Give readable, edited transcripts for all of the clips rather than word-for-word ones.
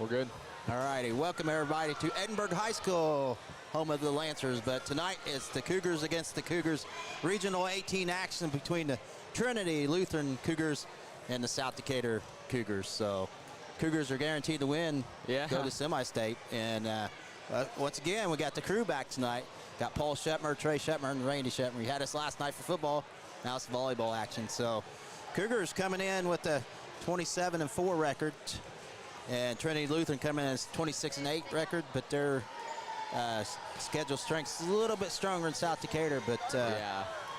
We're good. All righty, welcome everybody to Edinburgh High School, home of the Lancers. But tonight it's the Cougars against the Cougars. Regional 18 action between the Trinity Lutheran Cougars and the South Decatur Cougars. So Cougars are guaranteed to win, go to semi-state. And once again, we got the crew back tonight. Got Paul Shetmer, Trey Shetmer, and Randy Shetmer. We had us last night for football. Now it's volleyball action. So Cougars coming in with a 27-4 record. And Trinity Lutheran coming in as 26-8 record, but their schedule strength is a little bit stronger in South Decatur. But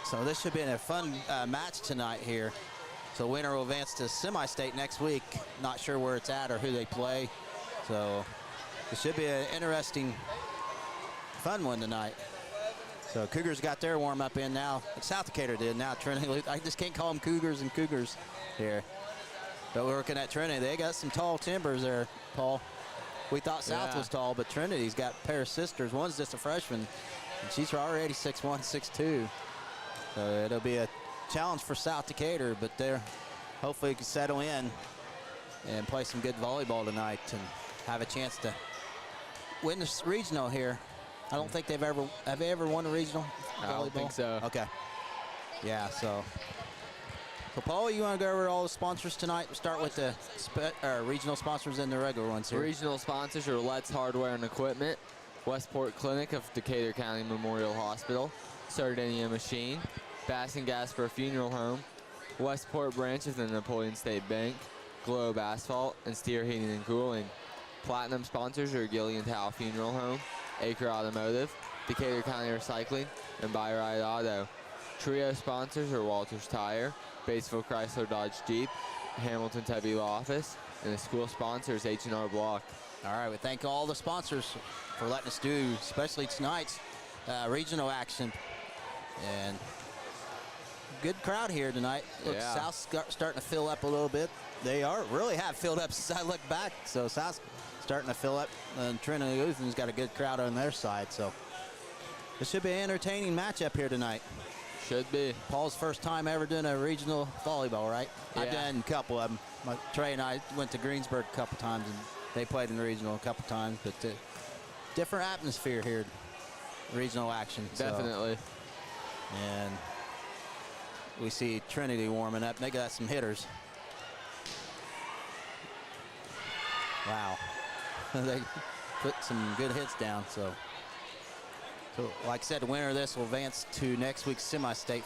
so this should be a fun match tonight here. So winner will advance to semi-state next week. Not sure where it's at or who they play. So it should be an interesting, fun one tonight. So Cougars got their warm-up in now. South Decatur did. Now Trinity Lutheran. I just can't call them Cougars and Cougars here. But we're looking at Trinity. They got some tall timbers there, Paul. We thought South was tall, but Trinity's got a pair of sisters. One's just a freshman, and she's already 6'1", 6'2". So it'll be a challenge for South Decatur, but they're hopefully can settle in and play some good volleyball tonight and have a chance to win this regional here. I don't think have they ever won a regional volleyball? I don't think so. Okay. Yeah, so Paul, you want to go over all the sponsors tonight? We'll start with the regional sponsors and the regular ones here. Regional sponsors are Let's Hardware and Equipment, Westport Clinic of Decatur County Memorial Hospital, Sardinia Machine, Bass and Gasper Funeral Home, Westport Branch of the Napoleon State Bank, Globe Asphalt, and Steer Heating and Cooling. Platinum sponsors are Gillian Towel Funeral Home, Acre Automotive, Decatur County Recycling, and Buy-Ride Auto. Trio sponsors are Walters Tire, Batesville Chrysler Dodge Jeep, Hamilton's Heavy Law Office, and the school sponsors H&R Block. All right, we thank all the sponsors for letting us do, especially tonight's regional action. And good crowd here tonight. Look, South's starting to fill up a little bit. They really have filled up since I look back. So South's starting to fill up, and Trinity Lutheran's got a good crowd on their side. So this should be an entertaining matchup here tonight. Should be. Paul's first time ever doing a regional volleyball, right? Yeah. I've done a couple of them. Trey and I went to Greensburg a couple times, and they played in the regional a couple times. But different atmosphere here, regional action. Definitely. So, and we see Trinity warming up. They got some hitters. Wow. They put some good hits down, so like I said, the winner of this will advance to next week's semi-state,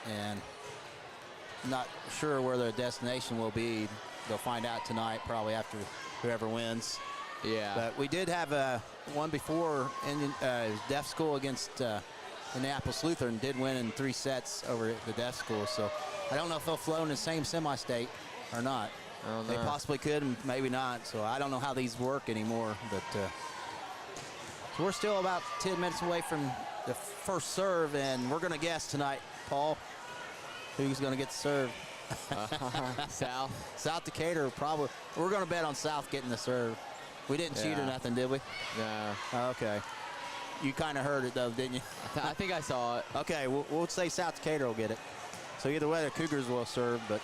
and not sure where their destination will be. They'll find out tonight, probably after whoever wins. Yeah. But we did have one before in deaf school against Indianapolis Lutheran. Did win in 3 sets over the deaf school. So I don't know if they'll flow in the same semi-state or not. I don't know. They possibly could, and maybe not. So I don't know how these work anymore, but. So we're still about 10 minutes away from the first serve, and we're going to guess tonight, Paul, who's going to get the serve. South Decatur, probably. We're going to bet on South getting the serve. We didn't cheat or nothing, did we? No. Okay. You kind of heard it, though, didn't you? I think I saw it. Okay, we'll say South Decatur will get it. So either way, the Cougars will serve, but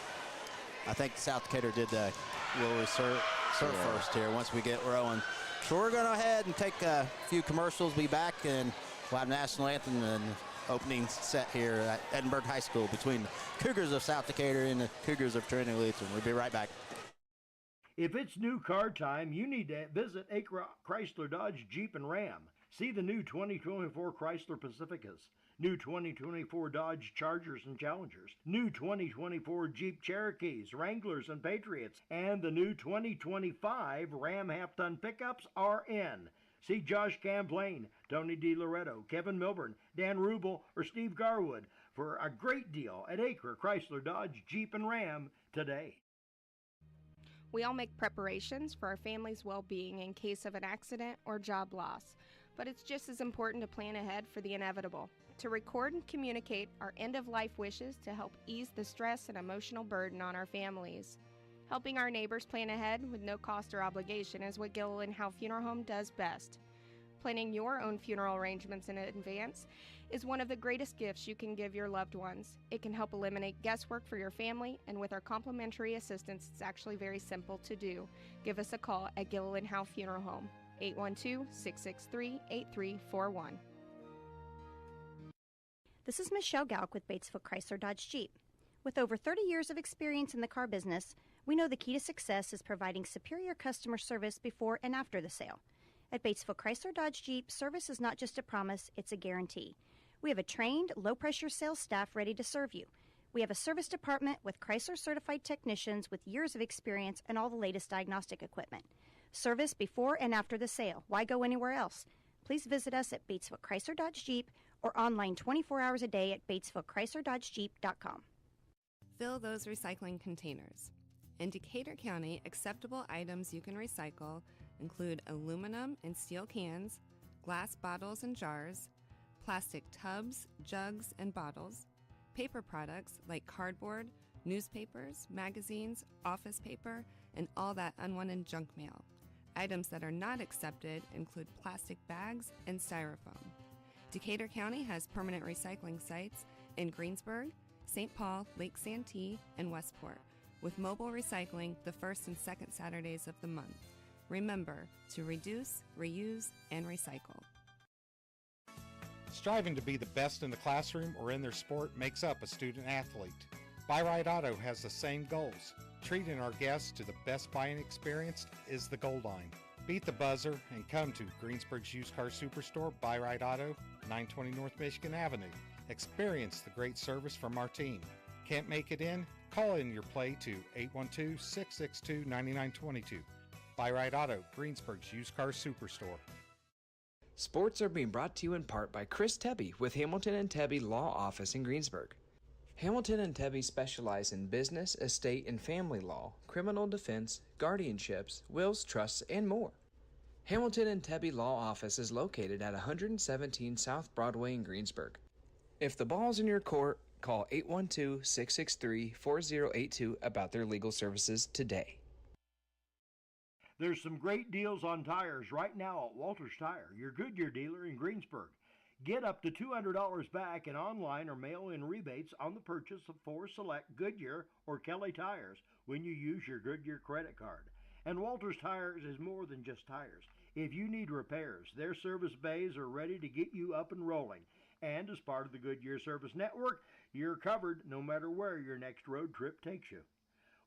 I think South Decatur will serve first here once we get rolling. So we're going to go ahead and take a few commercials, be back, and we'll have national anthem and opening set here at Edinburgh High School between the Cougars of South Decatur and the Cougars of Trinity Lutheran. We'll be right back. If it's new car time, you need to visit Acre Chrysler Dodge Jeep and Ram. See the new 2024 Chrysler Pacificas, new 2024 Dodge Chargers and Challengers, new 2024 Jeep Cherokees, Wranglers, and Patriots, and the new 2025 Ram half-ton pickups are in. See Josh Camplain, Tony DiLoretto, Kevin Milburn, Dan Rubel, or Steve Garwood for a great deal at Acre Chrysler Dodge Jeep and Ram today. We all make preparations for our family's well-being in case of an accident or job loss, but it's just as important to plan ahead for the inevitable, to record and communicate our end-of-life wishes to help ease the stress and emotional burden on our families. Helping our neighbors plan ahead with no cost or obligation is what Gilliland Howe Funeral Home does best. Planning your own funeral arrangements in advance is one of the greatest gifts you can give your loved ones. It can help eliminate guesswork for your family, and with our complimentary assistance, it's actually very simple to do. Give us a call at Gilliland Howe Funeral Home, 812-663-8341. This is Michelle Gauk with Batesville Chrysler Dodge Jeep. With over 30 years of experience in the car business, we know the key to success is providing superior customer service before and after the sale. At Batesville Chrysler Dodge Jeep, service is not just a promise, it's a guarantee. We have a trained, low-pressure sales staff ready to serve you. We have a service department with Chrysler-certified technicians with years of experience and all the latest diagnostic equipment. Service before and after the sale. Why go anywhere else? Please visit us at Batesville Chrysler Dodge Jeep or online 24 hours a day at BatesvilleChryslerDodgeJeep.com. Fill those recycling containers. In Decatur County, acceptable items you can recycle include aluminum and steel cans, glass bottles and jars, plastic tubs, jugs, and bottles, paper products like cardboard, newspapers, magazines, office paper, and all that unwanted junk mail. Items that are not accepted include plastic bags and styrofoam. Decatur County has permanent recycling sites in Greensburg, St. Paul, Lake Santee, and Westport, with mobile recycling the first and second Saturdays of the month. Remember to reduce, reuse, and recycle. Striving to be the best in the classroom or in their sport makes up a student athlete. Buy Right Auto has the same goals. Treating our guests to the best buying experience is the goal line. Beat the buzzer and come to Greensburg's used car superstore, Buy Right Auto, 920 North Michigan Avenue. Experience the great service from our team. Can't make it in? Call in your play to 812-662-9922. Buy Right Auto, Greensburg's used car superstore. Sports are being brought to you in part by Chris Tebby with Hamilton and Tebby Law Office in Greensburg. Hamilton and Tebby specialize in business, estate, and family law, criminal defense, guardianships, wills, trusts, and more. Hamilton and Tebby Law Office is located at 117 South Broadway in Greensburg. If the ball's in your court, call 812-663-4082 about their legal services today. There's some great deals on tires right now at Walters Tire, your Goodyear dealer in Greensburg. Get up to $200 back in online or mail-in rebates on the purchase of 4 select Goodyear or Kelly tires when you use your Goodyear credit card. And Walters Tires is more than just tires. If you need repairs, their service bays are ready to get you up and rolling. And as part of the Goodyear Service Network, you're covered no matter where your next road trip takes you.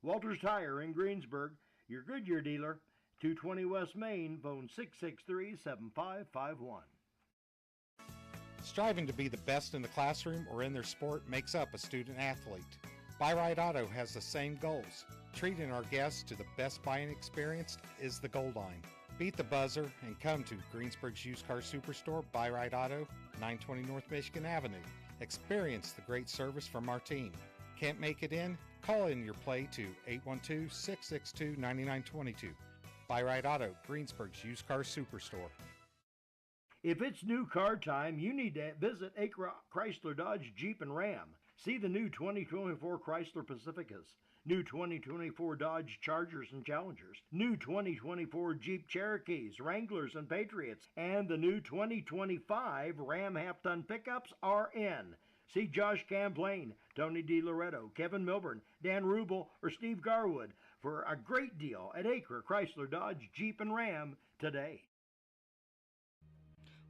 Walters Tire in Greensburg, your Goodyear dealer, 220 West Main, phone 663-7551. Striving to be the best in the classroom or in their sport makes up a student athlete. Buy Right Auto has the same goals. Treating our guests to the best buying experience is the goal line. Beat the buzzer and come to Greensburg's used car superstore, Buy Right Auto, 920 North Michigan Avenue. Experience the great service from our team. Can't make it in? Call in your play to 812-662-9922. Buy Right Auto, Greensburg's used car superstore. If it's new car time, you need to visit Acra Chrysler Dodge Jeep and Ram. See the new 2024 Chrysler Pacificas, new 2024 Dodge Chargers and Challengers, new 2024 Jeep Cherokees, Wranglers, and Patriots, and the new 2025 Ram half-ton pickups are in. See Josh Camplain, Tony DiLoretto, Kevin Milburn, Dan Rubel, or Steve Garwood for a great deal at Acre Chrysler Dodge Jeep and Ram today.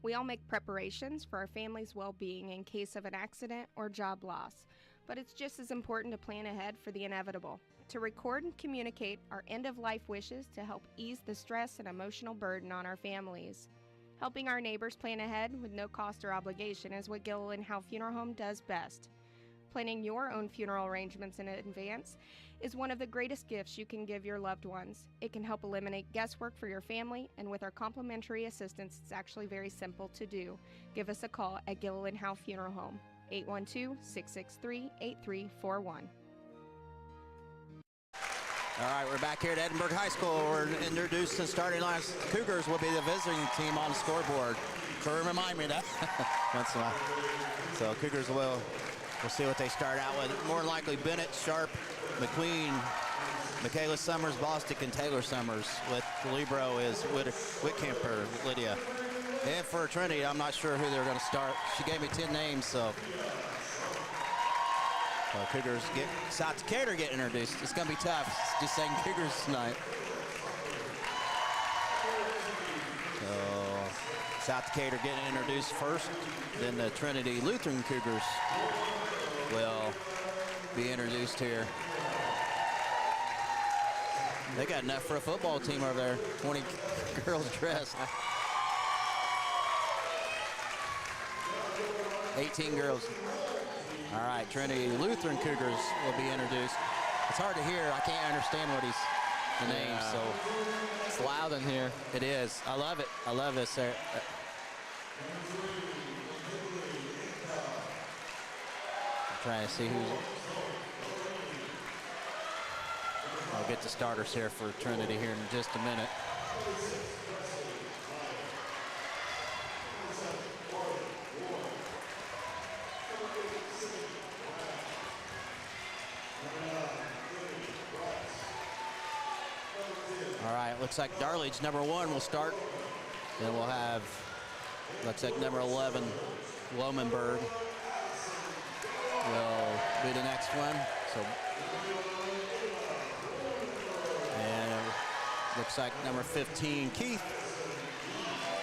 We all make preparations for our family's well-being in case of an accident or job loss, but it's just as important to plan ahead for the inevitable, to record and communicate our end-of-life wishes to help ease the stress and emotional burden on our families. Helping our neighbors plan ahead with no cost or obligation is what Gilliland Howe Funeral Home does best. Planning your own funeral arrangements in advance is one of the greatest gifts you can give your loved ones. It can help eliminate guesswork for your family, and with our complimentary assistance, it's actually very simple to do. Give us a call at Gilliland Howe Funeral Home, 812-663-8341. All right, we're back here at Edinburgh High School. We're introducing starting lines. Cougars will be the visiting team on the scoreboard. So remind me that once in a while. So Cougars will see what they start out with. More than likely Bennett, Sharp, McQueen, Michaela Summers, Bostic, and Taylor Summers. With the libero is Whitcamper, Lydia. And for Trinity, I'm not sure who they're going to start. She gave me 10 names, so. Cougars South Decatur get introduced. It's going to be tough. Just saying Cougars tonight. So South Decatur getting introduced first. Then the Trinity Lutheran Cougars will be introduced here. They got enough for a football team over there. 20 girls dressed. 18 girls. All right, Trinity Lutheran Cougars will be introduced. It's hard to hear. I can't understand what the names, so. It's loud in here. It is. I love it. I love this. I'm trying to see who's. I'll get the starters here for Trinity here in just a minute. All right, looks like Darlage, number 1, will start. Then we'll have, looks like number 11, Lomenberg will be the next one. So, and looks like number 15, Keith.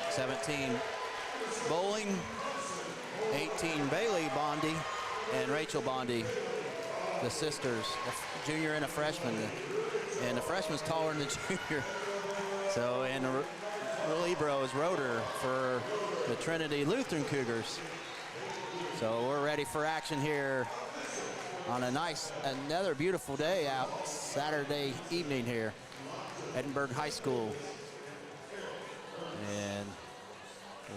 17, Bowling. 18, Bailey Bondi and Rachel Bondi, the sisters, a junior and a freshman. And the freshman's taller than the junior. So, and the libero is Roeder for the Trinity Lutheran Cougars. So we're ready for action here on another beautiful day out Saturday evening here, Edinburgh High School. And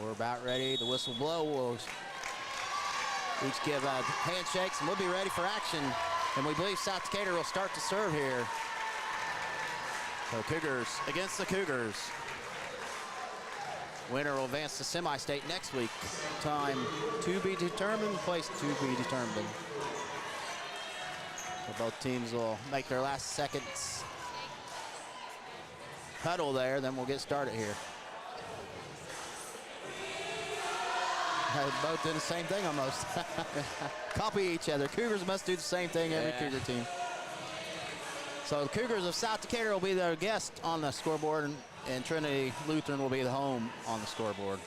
we're about ready. The whistle blow. We'll each give handshakes, and we'll be ready for action. And we believe South Decatur will start to serve here. So Cougars against the Cougars. Winner will advance to semi-state next week. Time to be determined, place to be determined. So both teams will make their last seconds huddle there, then we'll get started here. Both did the same thing almost. Copy each other. Cougars must do the same thing, every Cougar team. So the Cougars of South Decatur will be their guest on the scoreboard, and Trinity Lutheran will be the home on the scoreboard.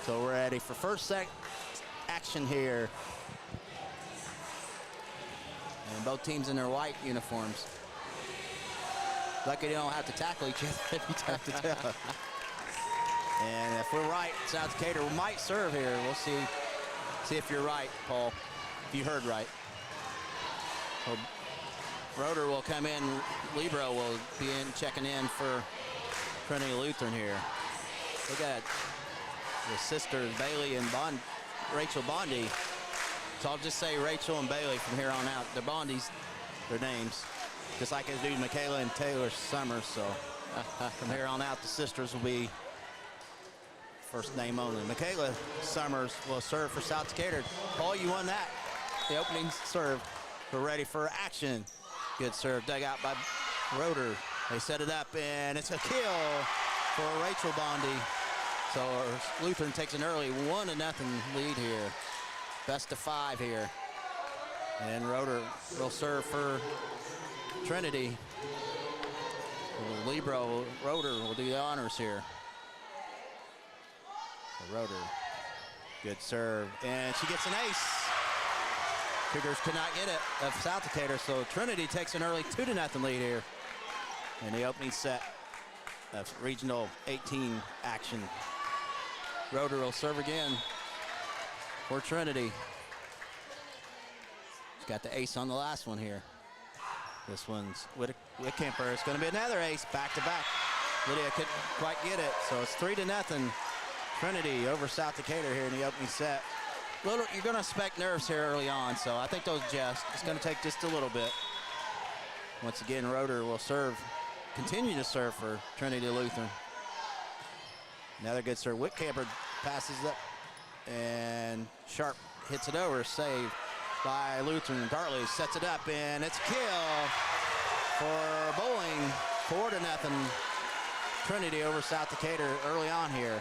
So we're ready for first action here. And both teams in their white uniforms. Lucky they don't have to tackle each other every time to tell. And if we're right, South Decatur might serve here. We'll see if you're right, Paul, if you heard right. So Roeder will come in. Libero will be checking in for Trinity Lutheran here. We got the sisters, Bailey and Rachel Bondi. So I'll just say Rachel and Bailey from here on out. They're Bondis, their names. Just like I do Michaela and Taylor Summers. So from here on out, the sisters will be first name only. Michaela Summers will serve for South Decatur. Paul, you won that. The opening serve. We're ready for action. Good serve, dug out by Roeder. They set it up, and it's a kill for Rachel Bondi. So Lutheran takes an early 1-0 lead here. Best of 5 here. And Roeder will serve for Trinity. Libero, Roeder will do the honors here. Roeder, good serve, and she gets an ace. Cougars could not get it of South Decatur, so Trinity takes an early 2-0 lead here in the opening set of Regional 18 action. Roeder will serve again for Trinity. She's got the ace on the last one here. This one's Whitcamper. It's going to be another ace back-to-back. Lydia couldn't quite get it, so it's 3-0. Trinity over South Decatur here in the opening set. You're going to expect nerves here early on, so I think those just. It's going to take just a little bit. Once again, Roeder will continue to serve for Trinity Lutheran. Another good serve. Whitcamper passes up, and Sharp hits it over. Saved by Lutheran. Dartley sets it up, and it's a kill for Bowling. 4-0. Trinity over South Decatur early on here.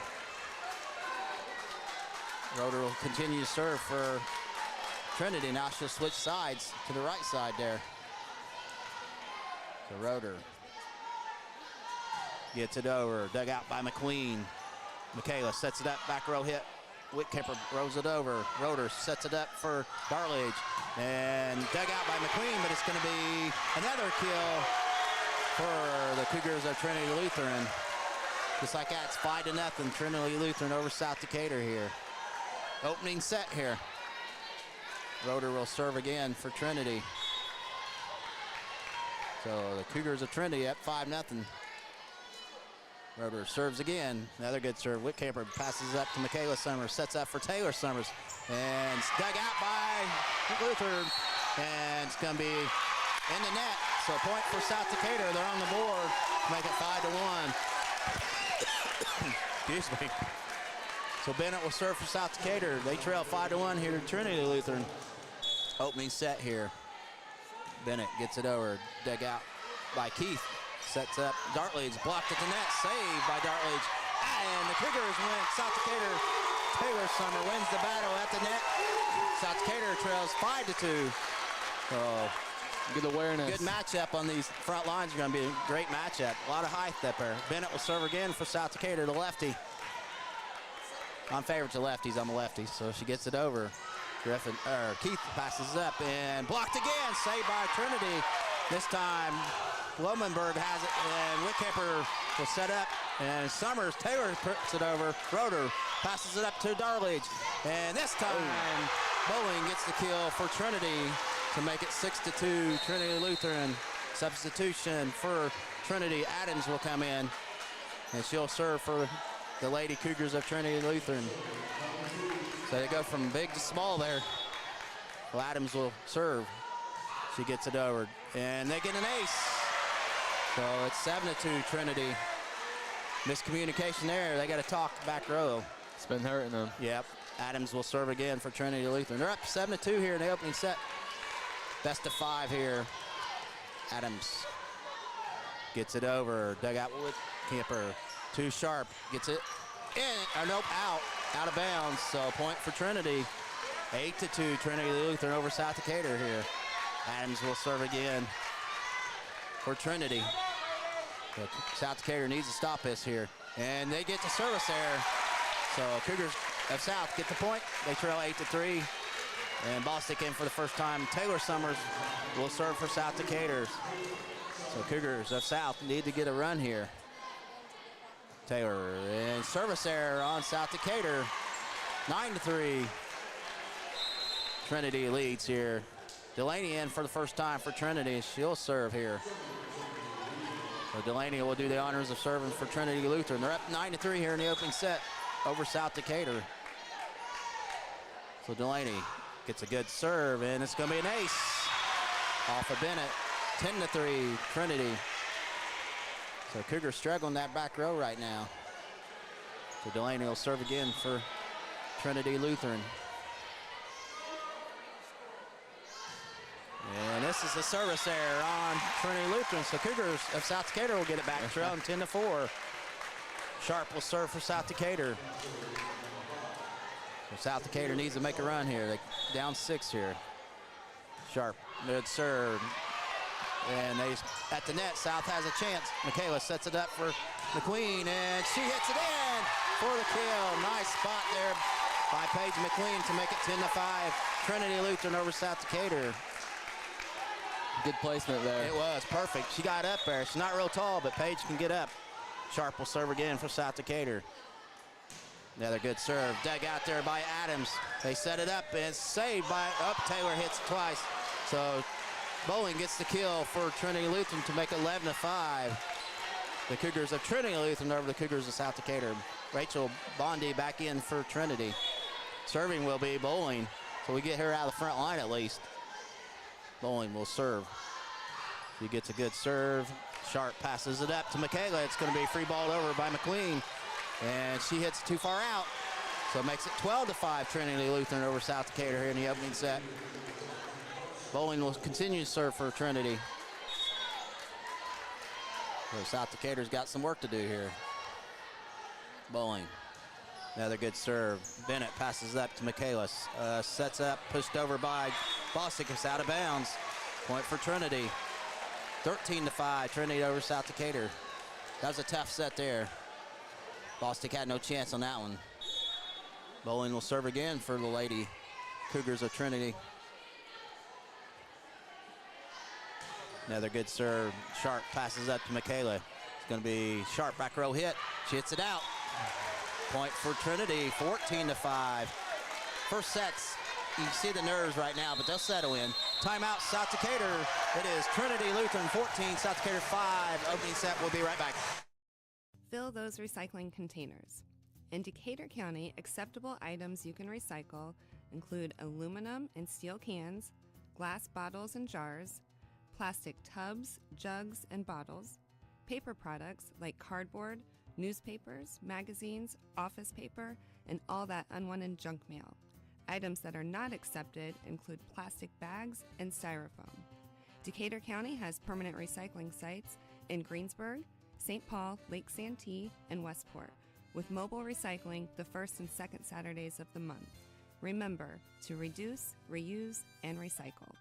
Roeder will continue to serve for Trinity. Now she'll switch sides to the right side there. So Roeder gets it over. Dug out by McQueen. Michaela sets it up. Back row hit. Whitkipper rolls it over. Roeder sets it up for Darledge. And dug out by McQueen, but it's going to be another kill for the Cougars of Trinity Lutheran. Just like that, it's 5-0. Trinity Lutheran over South Decatur here. Opening set here. Roeder will serve again for Trinity. So the Cougars of Trinity up 5-0. Roeder serves again. Another good serve. Whitkipper passes up to Michaela Summers. Sets up for Taylor Summers. And it's dug out by Lutheran. And it's going to be in the net. So a point for South Decatur. They're on the board. Make it 5-1. Excuse me. So Bennett will serve for South Decatur. They trail 5-1 here to Trinity Lutheran. Opening set here. Bennett gets it over. Dug out by Keith. Sets up Dartledge, blocked at the net, saved by Dartledge. And the Cougars win. South Decatur, Taylor Summer wins the battle at the net. South Decatur trails 5-2. So good awareness. Good matchup on these front lines. Are going to be a great matchup. A lot of height up there. Bennett will serve again for South Decatur, the lefty. I'm favorite to lefties. I'm a lefty, so she gets it over. Keith passes up and blocked again. Saved by Trinity. This time Blumenberg has it, and Whitkipper will set up, and Summers, Taylor puts it over. Roeder passes it up to Darledge, and this time Bowling gets the kill for Trinity to make it 6-2. Trinity Lutheran. Substitution for Trinity. Adams will come in, and she'll serve for the Lady Cougars of Trinity Lutheran. So they go from big to small there. Well, Adams will serve. She gets it over, and they get an ace. So it's 7-2 Trinity. Miscommunication there. They got to talk back row. It's been hurting them. Yep. Adams will serve again for Trinity Lutheran. They're up 7-2 here in the opening set. Best of 5 here. Adams gets it over. Dug out with Camper. Too sharp. Gets it in. Or nope, out of bounds. So a point for Trinity. 8-2 Trinity Lutheran over South Decatur here. Adams will serve again for Trinity. But South Decatur needs to stop this here. And they get the service error. So Cougars of South get the point. They trail 8-3. And ball stick in for the first time. Taylor Summers will serve for South Decatur. So Cougars of South need to get a run here. Taylor, and service error on South Decatur. 9-3. Trinity leads here. Delaney in for the first time for Trinity. She'll serve here. So Delaney will do the honors of serving for Trinity Lutheran. They're up 9-3 here in the opening set over South Decatur. So Delaney gets a good serve, and it's going to be an ace off of Bennett. 10-3 Trinity. So Cougars struggling that back row right now. So Delaney will serve again for Trinity Lutheran. And this is a service error on Trinity Lutheran. So Cougars of South Decatur will get it back, trailing 10-4. Sharp will serve for South Decatur. So South Decatur needs to make a run here. They down 6 here. Sharp, good serve. And they at the net, South has a chance. Michaela sets it up for McQueen, and she hits it in for the kill. Nice spot there by Paige McQueen to make it 10-5. Trinity Lutheran over South Decatur. Good placement there. It was perfect. She got up there. She's not real tall, but Paige can get up. Sharp will serve again for South Decatur. Another good serve. Dug out there by Adams. They set it up, and it's saved by, Taylor hits it twice. So Bowling gets the kill for Trinity Lutheran to make 11-5. The Cougars of Trinity Lutheran over the Cougars of South Decatur. Rachel Bondi back in for Trinity. Serving will be Bowling, so we get her out of the front line at least. Bowling will serve. She gets a good serve. Sharp passes it up to Michaela. It's going to be free balled over by McQueen, and she hits too far out. So it makes it 12-5 Trinity Lutheran over South Decatur here in the opening set. Bowling will continue to serve for Trinity. So South Decatur's got some work to do here. Bowling Another good serve. Bennett passes up to Michaelis. Sets up, pushed over by Bostic. It's out of bounds. Point for Trinity. 13-5, Trinity over South Decatur. That was a tough set there. Bostic had no chance on that one. Bowling will serve again for the Lady Cougars of Trinity. Another good serve. Sharp passes up to Michaela. It's going to be Sharp back row hit. She hits it out. Point for Trinity, 14-5. First sets, you can see the nerves right now, but they'll settle in. Timeout, South Decatur. It is Trinity Lutheran 14, South Decatur 5. Opening set, we'll be right back. Fill those recycling containers. In Decatur County, acceptable items you can recycle include aluminum and steel cans, glass bottles and jars, plastic tubs, jugs, and bottles, paper products like cardboard, newspapers, magazines, office paper, and all that unwanted junk mail. Items that are not accepted include plastic bags and styrofoam. Decatur County has permanent recycling sites in Greensburg, St. Paul, Lake Santee, and Westport, with mobile recycling the first and second Saturdays of the month. Remember to reduce, reuse, and recycle.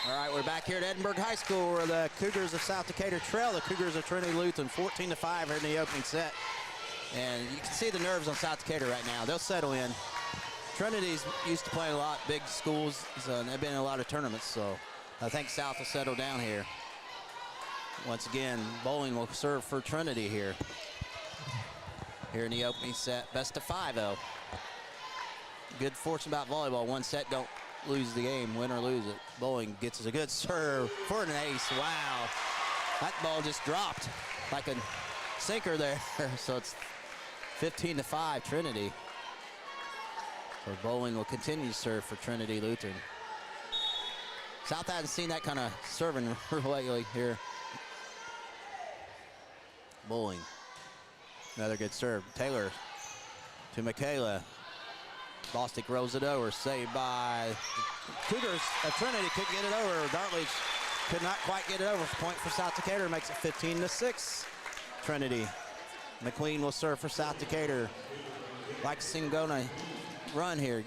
All right, we're back here at Edinburgh High School where the Cougars of South Decatur trail the Cougars of Trinity Lutheran 14-5 here in the opening set. And you can see the nerves on South Decatur right now. They'll settle in. Trinity's used to playing a lot big schools, so they've been in a lot of tournaments, so I think South will settle down here. Once again, bowling will serve for Trinity here. Here in the opening set, best of 5 though. Good fortune about volleyball, one set don't lose the game, win or lose it. Bowling gets us a good serve for an ace. Wow, that ball just dropped like a sinker there. So it's 15-5 Trinity. So bowling will continue to serve for Trinity Lutheran. South hasn't seen that kind of serving lately here. Bowling, another good serve. Taylor to Michaela. Bostic rolls it over, saved by Cougars of Trinity. Couldn't get it over. Dartledge could not quite get it over. Point for South Decatur, makes it 15-6. Trinity. McQueen will serve for South Decatur. Like to see him go on a run here.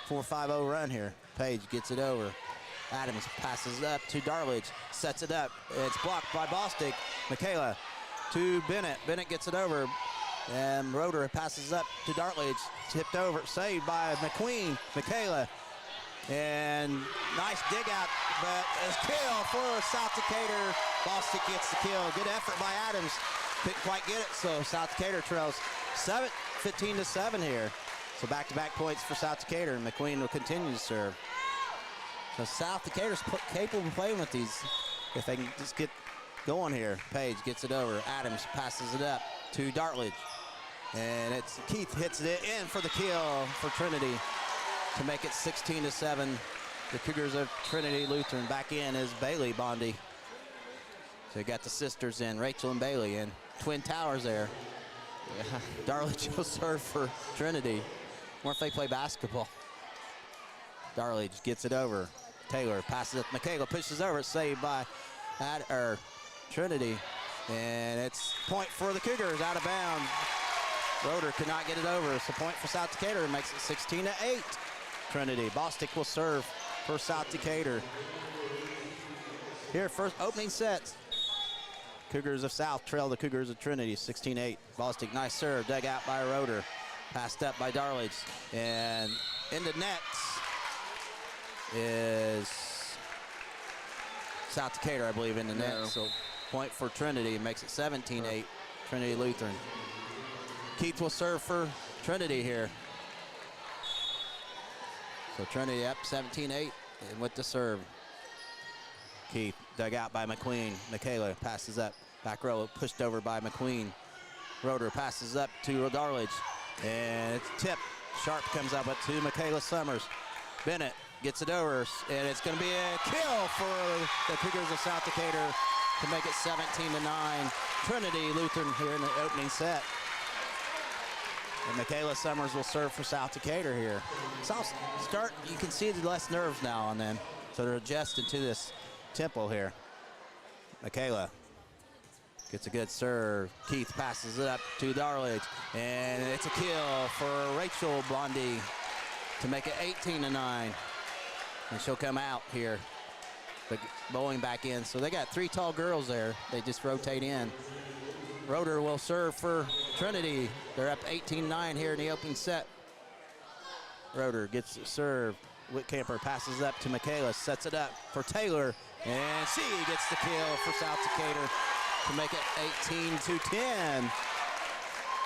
4-5-0 run here. Page gets it over. Adams passes up to Dartledge, sets it up. It's blocked by Bostic. Michaela to Bennett. Bennett gets it over. And Roeder passes up to Dartledge, tipped over, saved by McQueen. Michaela, and nice dig out, but a kill for South Decatur. Bostic gets the kill. Good effort by Adams. Couldn't quite get it, so South Decatur trails 15-7 here. So back-to-back points for South Decatur, and McQueen will continue to serve. So South Decatur's capable of playing with these if they can just get going here. Page gets it over. Adams passes it up to Dartledge. And it's Keith hits it in for the kill for Trinity to make it 16-7. The Cougars of Trinity Lutheran. Back in is Bailey Bondi. So you got the sisters in, Rachel and Bailey, and Twin Towers there. Yeah. Dartledge will serve for Trinity. Wonder if they play basketball. Dartledge gets it over. Taylor passes it. Michaela pushes over. It's saved by Trinity. And it's point for the Cougars, out of bounds. Roeder could not get it over. It's a point for South Decatur. It makes it 16-8. Trinity. Bostic will serve for South Decatur. Here, first opening sets. Cougars of South trail the Cougars of Trinity, 16-8. Bostic, nice serve, dug out by Roeder. Passed up by Dartledge. And in the nets is South Decatur, I believe, in the net. So point for Trinity, makes it 17-8. Trinity Lutheran. Keith will serve for Trinity here. So Trinity up 17-8 and with the serve. Keith dug out by McQueen. Michaela passes up. Back row pushed over by McQueen. Roeder passes up to Dartledge. And it's tipped. Sharp comes up to Michaela Summers. Bennett gets it over. And it's going to be a kill for the Cougars of South Decatur to make it 17-9. Trinity Lutheran here in the opening set. And Michaela Summers will serve for South Decatur here. South start, you can see the less nerves now on them. So they're adjusting to this tempo here. Michaela Gets a good serve. Keith passes it up to Darledge, and it's a kill for Rachel Blondie to make it 18-9. And she'll come out here, but bowling back in. So they got 3 tall girls there. They just rotate in. Roeder will serve for Trinity. They're up 18-9 here in the opening set. Roeder gets the serve. Whitcamper passes up to Michaela, sets it up for Taylor, and she gets the kill for South Decatur to make it 18-10.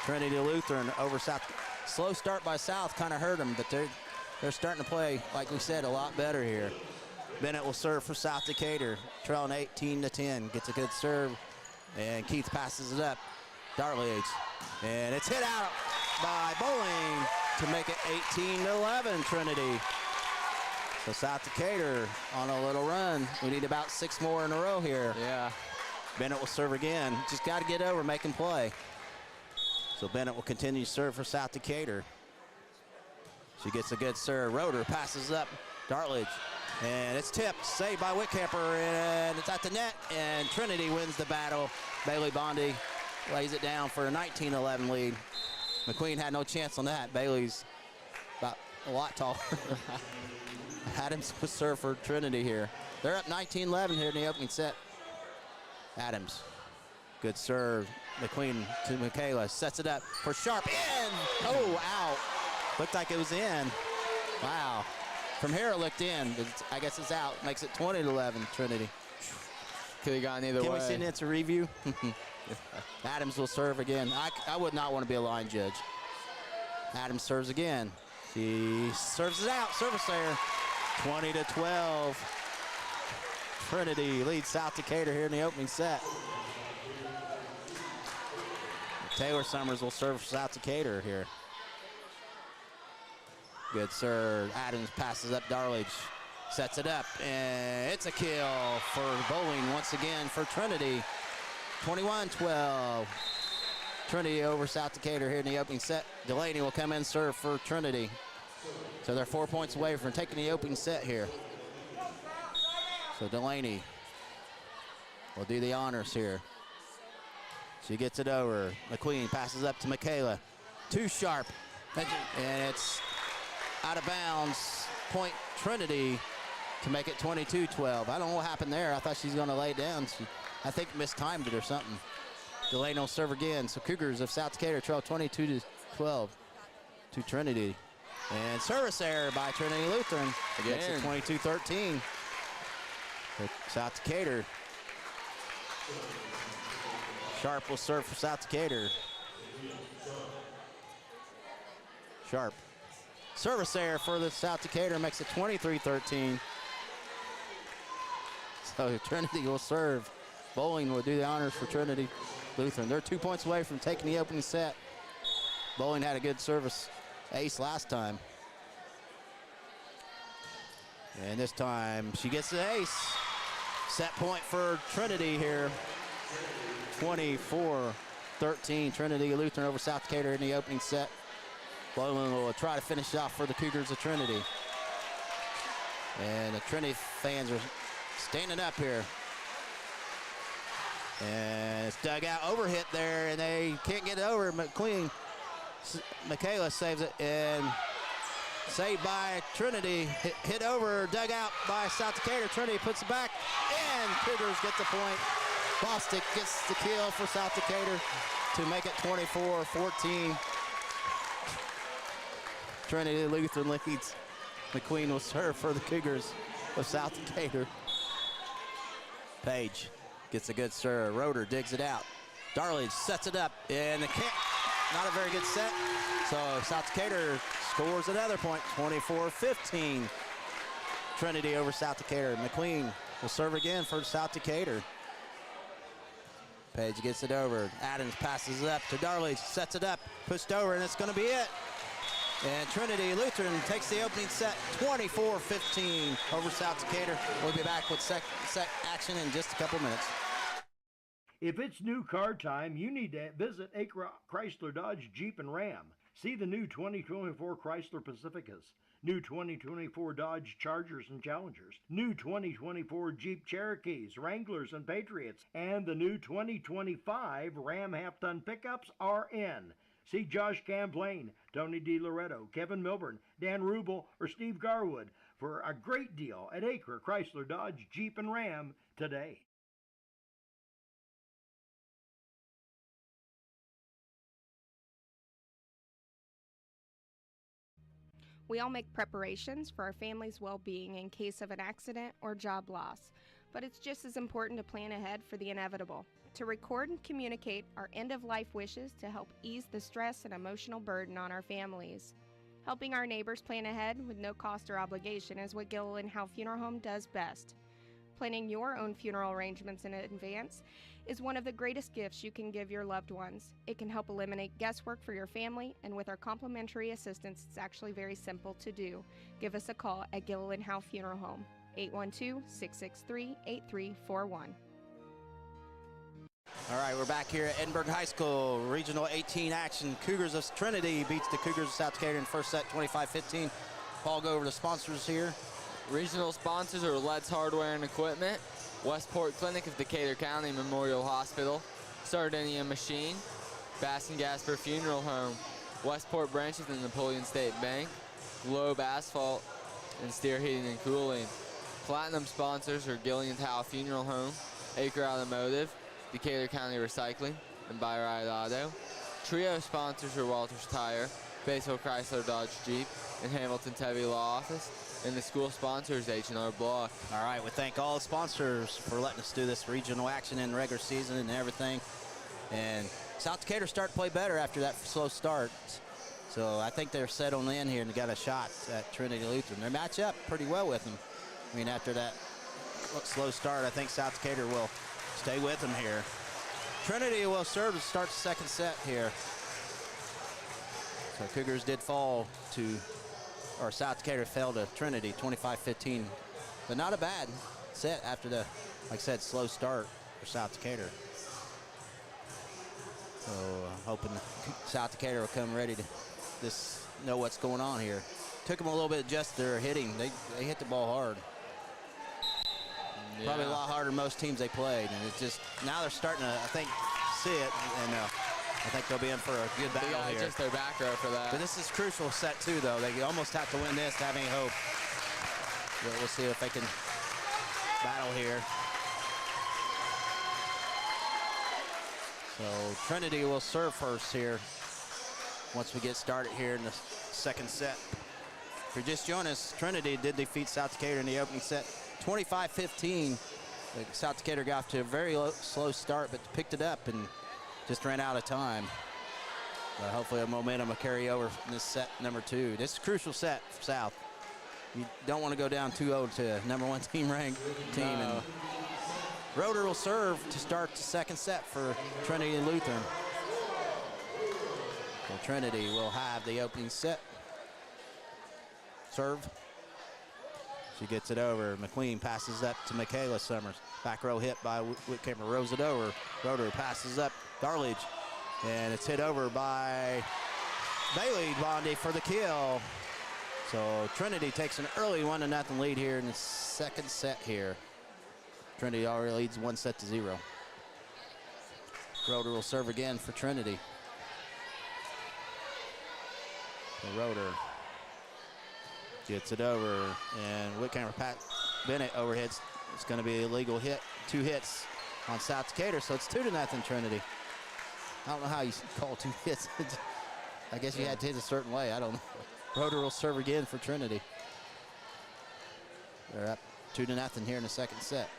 Trinity Lutheran over South. Slow start by South kind of hurt them, but they're starting to play, like we said, a lot better here. Bennett will serve for South Decatur, trailing 18-10. Gets a good serve, and Keith passes it up. Darledge, and it's hit out by Bowling to make it 18-11, Trinity. So South Decatur on a little run. We need about 6 more in a row here. Yeah. Bennett will serve again. Just got to get over, make him play. So Bennett will continue to serve for South Decatur. She gets a good serve. Roeder passes up. Darledge, and it's tipped. Saved by Whitcamper, and it's at the net, and Trinity wins the battle. Bailey Bondi lays it down for a 19-11 lead. McQueen had no chance on that. Bailey's about a lot taller. Adams will serve for Trinity here. They're up 19-11 here in the opening set. Adams, good serve. McQueen to Michaela, sets it up for Sharp, in! Oh, out. Looked like it was in. Wow. From here it looked in, but I guess it's out. Makes it 20-11, Trinity. Could have gone either way. Can we see an answer review? Adams will serve again. I would not want to be a line judge. Adams serves again. She serves it out. Service there. 20-12. Trinity leads South Decatur here in the opening set. Taylor Summers will serve for South Decatur here. Good serve. Adams passes up. Darledge sets it up, and it's a kill for Bowling once again for Trinity. 21-12. Trinity over South Decatur here in the opening set. Delaney will come in serve for Trinity. So they're 4 points away from taking the opening set here. So Delaney will do the honors here. She gets it over. McQueen passes up to Michaela. Too Sharp, and it's out of bounds. Point Trinity to make it 22-12. I don't know what happened there. I thought she was going to lay it down. I think mistimed it or something. Delaney will serve again. So Cougars of South Decatur trail 22-12 to Trinity. And service error by Trinity Lutheran. Again. Makes it 22-13. South Decatur. Sharp will serve for South Decatur. Sharp. Service error for the South Decatur makes it 23-13. So Trinity will serve. Bowling will do the honors for Trinity Lutheran. They're 2 points away from taking the opening set. Bowling had a good service ace last time. And this time she gets the ace. Set point for Trinity here. 24-13. Trinity Lutheran over South Decatur in the opening set. Bowling will try to finish off for the Cougars of Trinity. And the Trinity fans are standing up here. And it's dug out overhit there, and they can't get it over. McQueen, Michaela saves it, and saved by Trinity. Hit over, dug out by South Decatur. Trinity puts it back, and Cougars get the point. Bostic gets the kill for South Decatur to make it 24-14. Trinity Lutheran leads. McQueen will serve for the Cougars of South Decatur. Page gets a good serve. Roeder digs it out. Darledge sets it up, and not a very good set. So South Decatur scores another point, 24-15. Trinity over South Decatur. McQueen will serve again for South Decatur. Page gets it over. Adams passes it up to Darledge, sets it up, pushed over, and it's going to be it. And Trinity Lutheran takes the opening set 24-15 over South Decatur. We'll be back with set action in just a couple minutes. If it's new car time, you need to visit Acra Chrysler Dodge Jeep and Ram. See the new 2024 Chrysler Pacificas, New 2024 Dodge Chargers and Challengers, new 2024 Jeep Cherokees, Wranglers, and Patriots, and the new 2025 Ram half-ton pickups are in. See Josh Camplain, Tony DiLoretto, Kevin Milburn, Dan Rubel, or Steve Garwood for a great deal at Acre Chrysler Dodge Jeep and Ram today. We all make preparations for our family's well-being in case of an accident or job loss, but it's just as important to plan ahead for the inevitable, to record and communicate our end-of-life wishes to help ease the stress and emotional burden on our families. Helping our neighbors plan ahead with no cost or obligation is what Gilliland Howe Funeral Home does best. Planning your own funeral arrangements in advance is one of the greatest gifts you can give your loved ones. It can help eliminate guesswork for your family, and with our complimentary assistance, it's actually very simple to do. Give us a call at Gilliland Howe Funeral Home, 812-663-8341. All right, we're back here at Edinburgh High School. Regional 18 action. Cougars of Trinity beats the Cougars of South Decatur in the first set, 25-15. Paul, go over the sponsors here. Regional sponsors are Let's Hardware and Equipment, Westport Clinic of Decatur County Memorial Hospital, Sardinia Machine, Bass and Gasper Funeral Home, Westport Branch of the Napoleon State Bank, Globe Asphalt, and Steer Heating and Cooling. Platinum sponsors are Gilliland Howe Funeral Home, Acre Automotive, Decatur County Recycling, and Buy-Ride Auto. Trio sponsors are Walters Tire, Batesville Chrysler Dodge Jeep, and Hamilton Tebby Law Office. And the school sponsor is H&R Block. All right, we thank all the sponsors for letting us do this regional action in the regular season and everything. And South Decatur start to play better after that slow start. So I think they're settling in here and got a shot at Trinity Lutheran. They match up pretty well with them. I mean, after that slow start, I think South Decatur will stay with them here. Trinity will serve to start the second set here. So Cougars did fall to, or South Decatur fell to Trinity 25-15, but not a bad set after the, like I said, slow start for South Decatur. So hoping South Decatur will come ready to just know what's going on here. Took them a little bit to adjust their hitting. They hit the ball hard. Yeah. Probably a lot harder than most teams they played, and it's just now they're starting to, I think, see it, and I think they'll be in for a good battle here. Just their back row for that. But this is crucial set too, though. They almost have to win this to have any hope. But we'll see if they can battle here. So Trinity will serve first here once we get started here in the second set. If you're just joining us, Trinity did defeat South Decatur in the opening set 25-15. South Decatur got off to a very slow start, but picked it up and just ran out of time. But hopefully the momentum will carry over in this set number 2. This is a crucial set for South. You don't want to go down 2-0 to number 1 team ranked team. No. And Roeder will serve to start the second set for Trinity and Lutheran. So Trinity will have the opening set. Serve. She gets it over. McQueen passes up to Michaela Summers. Back row hit by Whitcamer. Rows it over. Roeder passes up. Darledge. And it's hit over by Bailey Bondi for the kill. So Trinity takes an early 1-0 lead here in the second set here. Trinity already leads 1-0. Roeder will serve again for Trinity. So Roeder gets it over, and Whitcamer Pat Bennett overhits. It's going to be a legal hit. 2 hits on South Decatur, so it's 2-0 Trinity. I don't know how you call 2 hits. I guess you had to hit a certain way. I don't know. Roeder will serve again for Trinity. They're up 2-0 here in the second set.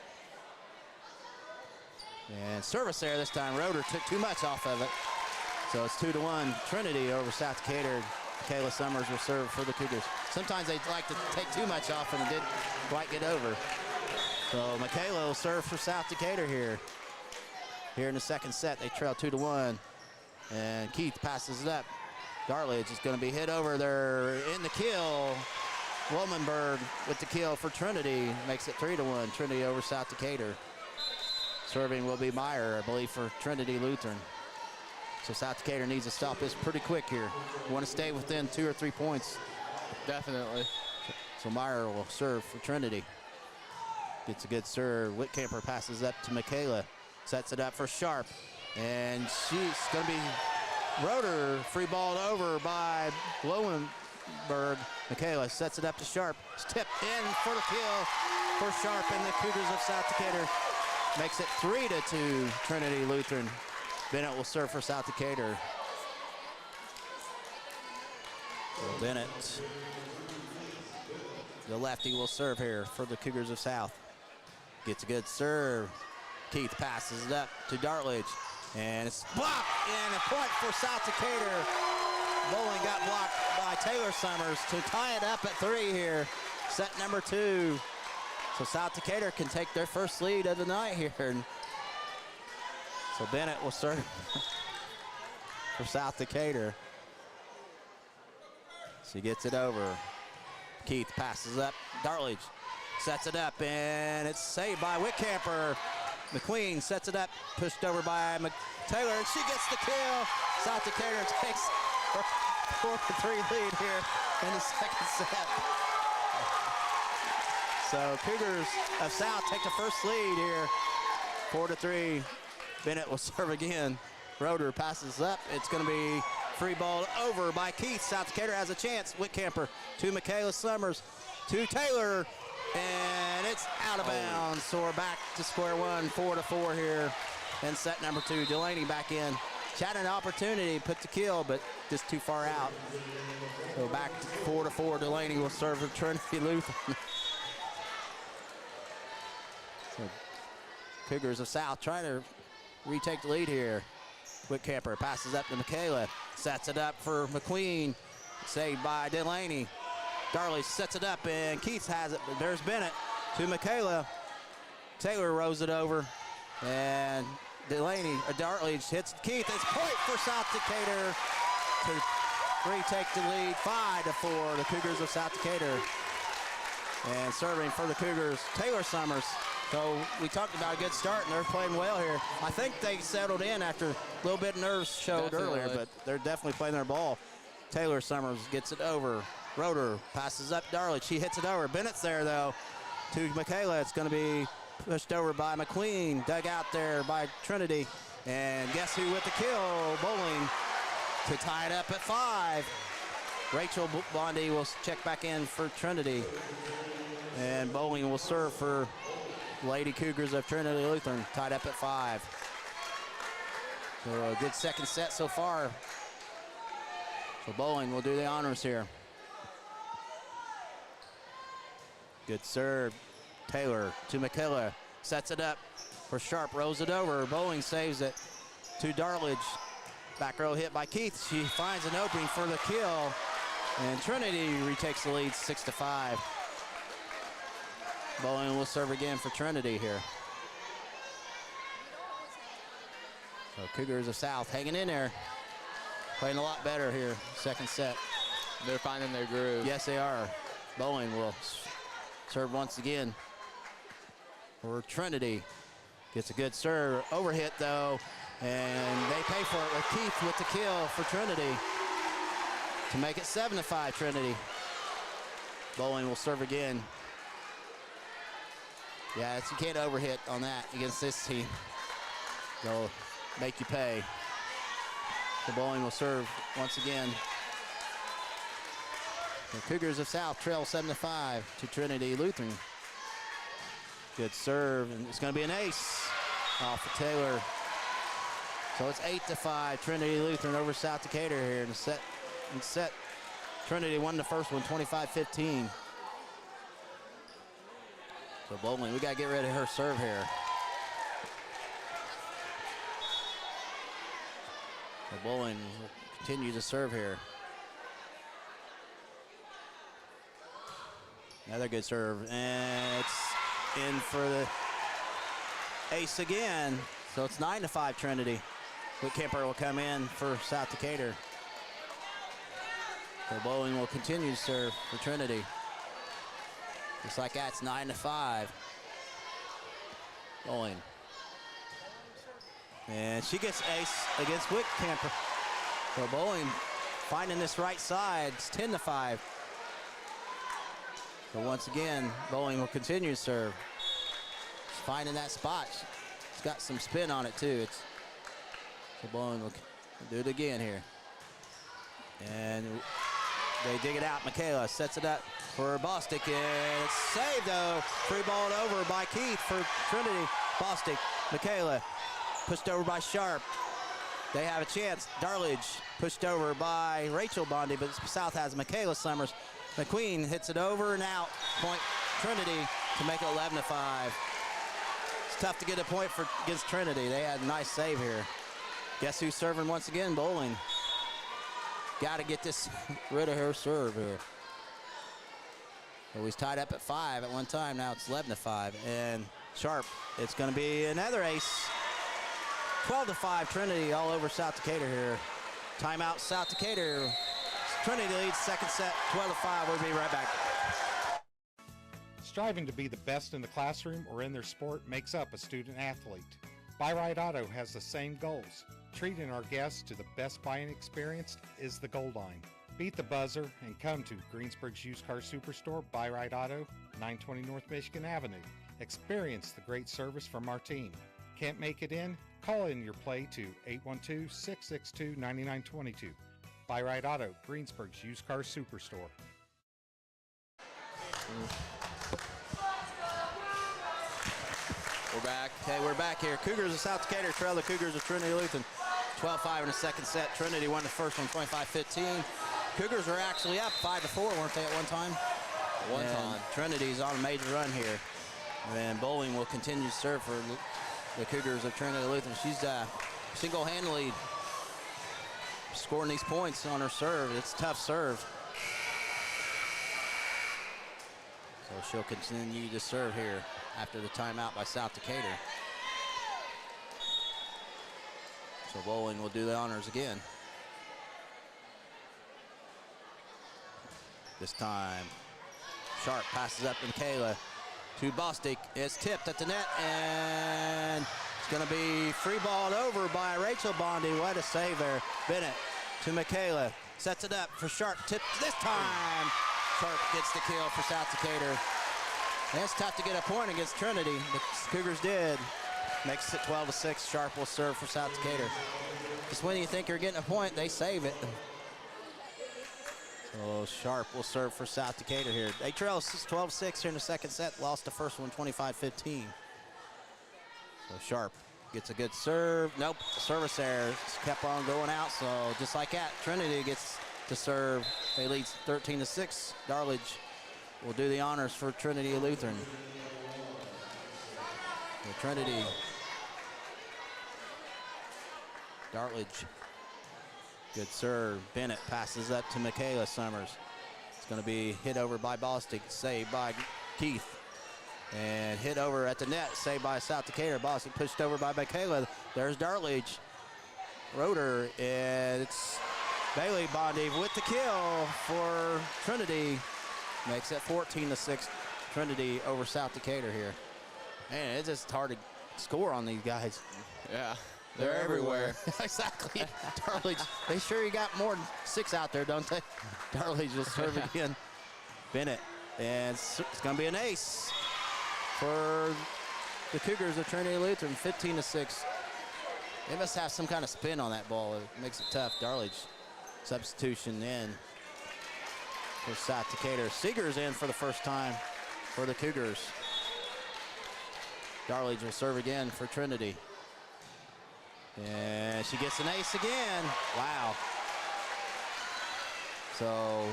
And service there this time. Roeder took too much off of it. So it's 2-1 Trinity over South Decatur. Kayla Summers will serve for the Cougars. Sometimes they like to take too much off and it didn't quite get over. So Michaela will serve for South Decatur here. Here in the second set, they trail 2-1. And Keith passes it up. Darledge is going to be hit over there in the kill. Wolmenberg with the kill for Trinity. Makes it 3-1. Trinity over South Decatur. Serving will be Meyer, I believe, for Trinity Lutheran. So South Decatur needs to stop this pretty quick here. Want to stay within 2 or 3 points Definitely. So Meyer will serve for Trinity. Gets a good serve. Whitcamper passes up to Michaela. Sets it up for Sharp. And she's going to be Roeder free balled over by Lowenberg. Michaela sets it up to Sharp. It's tipped in for the kill for Sharp, and the Cougars of South Decatur makes it 3-2 Trinity Lutheran. Bennett will serve for South Decatur. So Bennett, the lefty, will serve here for the Cougars of South. Gets a good serve. Keith passes it up to Dartledge. And it's blocked, and a point for South Decatur. Bowling got blocked by Taylor Summers to tie it up at 3 here. Set number 2. So South Decatur can take their first lead of the night here. So Bennett will serve for South Decatur. She gets it over. Keith passes up. Dartledge sets it up, and it's saved by Whitcamper. McQueen sets it up, pushed over by Taylor, and she gets the kill. South Decatur takes a 4-3 lead here in the second set. So Cougars of South take the first lead here, 4-3. Bennett will serve again. Roeder passes up. It's going to be free ball over by Keith. South Decatur has a chance. Whitcamper to Michaela Summers to Taylor. And it's out of bounds, so we're back to square one, 4-4 here in set number 2. Delaney back in. She had an opportunity, put the kill, but just too far out. So back to 4-4. Delaney will serve for Trinity Lutheran. So Cougars of South trying to retake the lead here. Whitcamper passes up to Michaela, sets it up for McQueen, saved by Delaney. Darley sets it up, and Keith has it, but there's Bennett to Michaela. Taylor rows it over, and Dartley hits Keith. It's point for South Decatur to retake the lead, 5-4, the Cougars of South Decatur. And serving for the Cougars, Taylor Summers. So we talked about a good start, and they're playing well here. I think they settled in after a little bit of nerves showed earlier, but they're definitely playing their ball. Taylor Summers gets it over. Roeder passes up Darley. She hits it over. Bennett's there, though, to Michaela. It's going to be pushed over by McQueen. Dug out there by Trinity. And guess who with the kill? Bowling to tie it up at 5. Rachel Bondi will check back in for Trinity. And Bowling will serve for Lady Cougars of Trinity Lutheran, tied up at 5. So a good second set so far. So Bowling will do the honors here. Good serve. Taylor to Michaela. Sets it up for Sharp. Rolls it over. Bowling saves it to Dartledge. Back row hit by Keith. She finds an opening for the kill. And Trinity retakes the lead 6-5. Bowling will serve again for Trinity here. So Cougars of South hanging in there. Playing a lot better here, second set. They're finding their groove. Yes, they are. Bowling will serve once again for Trinity. Gets a good serve. Overhit, though, and they pay for it with Keith with the kill for Trinity to make it 7-5 Trinity. Bowling will serve again. Yeah, you can't overhit on that against this team. They'll make you pay. The Bowling will serve once again. The Cougars of South trail 7-5 to Trinity Lutheran. Good serve, and it's going to be an ace off of Taylor. So it's 8-5 Trinity Lutheran over South Decatur here in the set. Trinity won the first one 25-15. So Bowling, we got to get rid of her serve here. So Bowling will continue to serve here. Another good serve, and it's in for the ace again. So it's 9-5 Trinity. Whitcamper will come in for South Decatur. So Bowling will continue to serve for Trinity. Just like that, it's 9-5. Bowling. And she gets ace against Whitcamper. So Bowling finding this right side. It's 10-5. But once again, Bowling will continue to serve. She's finding that spot. It's got some spin on it too. So Bowling will do it again here. And they dig it out. Michaela sets it up for Bostic, and it's saved though. Free ball over by Keith for Trinity. Bostic, Michaela pushed over by Sharp. They have a chance. Darledge pushed over by Rachel Bondi, but South has Michaela Summers. McQueen hits it over and out. Point Trinity to make it 11-5. It's tough to get a point against Trinity. They had a nice save here. Guess who's serving once again? Bowling. Got to get this rid of her serve here. It was tied up at 5 at one time. Now it's 11-5. And Sharp, it's going to be another ace. 12-5 Trinity all over South Decatur here. Timeout South Decatur. Trinity leads second set 12-5. We'll be right back. Striving to be the best in the classroom or in their sport makes up a student athlete. Buy Right Auto has the same goals. Treating our guests to the best buying experience is the goal line. Beat the buzzer and come to Greensburg's Used Car Superstore, Buy Right Auto, 920 North Michigan Avenue. Experience the great service from our team. Can't make it in? Call in your play to 812-662-9922. Buy Right Auto, Greensburg's Used Car Superstore. We're back. Okay, we're back here. Cougars of South Decatur trail the Cougars of Trinity Lutheran. 12-5 in the second set. Trinity won the first one 25-15. Cougars were actually up 5-4, weren't they, at one time? One time. Trinity's on a major run here. And Bowling will continue to serve for the Cougars of Trinity Lutheran. She's single-handedly scoring these points on her serve. It's a tough serve. So she'll continue to serve here after the timeout by South Decatur. So Bowling will do the honors again. This time, Sharp passes up to Michaela. To Bostic. It's tipped at the net, and it's going to be free balled over by Rachel Bondi. What a save there. Bennett to Michaela. Sets it up for Sharp. Tip this time. Sharp gets the kill for South Decatur. And it's tough to get a point against Trinity, but Cougars did. Makes it 12-6. Sharp will serve for South Decatur. Just when you think you're getting a point, they save it. So Sharp will serve for South Decatur here. They trail 12-6 here in the second set. Lost the first one 25-15. So Sharp gets a good serve. Nope, service error. Just kept on going out. So just like that, Trinity gets to serve. They lead 13-6. Darledge will do the honors for Trinity Lutheran. So Trinity. Darledge. Good serve. Bennett passes up to Michaela Summers. It's going to be hit over by Bostic, saved by Keith. And hit over at the net, saved by South Decatur. Bostic pushed over by Michaela. There's Darledge. Rotor, and it's Bailey Bondi with the kill for Trinity. Makes it 14-6. Trinity over South Decatur here. Man, it's just hard to score on these guys. Yeah. They're everywhere. Exactly. Darledge, they sure you got more than 6 out there, don't they? Darledge will serve again. Bennett, and it's going to be an ace for the Cougars of Trinity Lutheran, 15-6. They must have some kind of spin on that ball. It makes it tough. Darledge, substitution in for South Decatur. Seeger's in for the first time for the Cougars. Darledge will serve again for Trinity. And she gets an ace again. Wow. So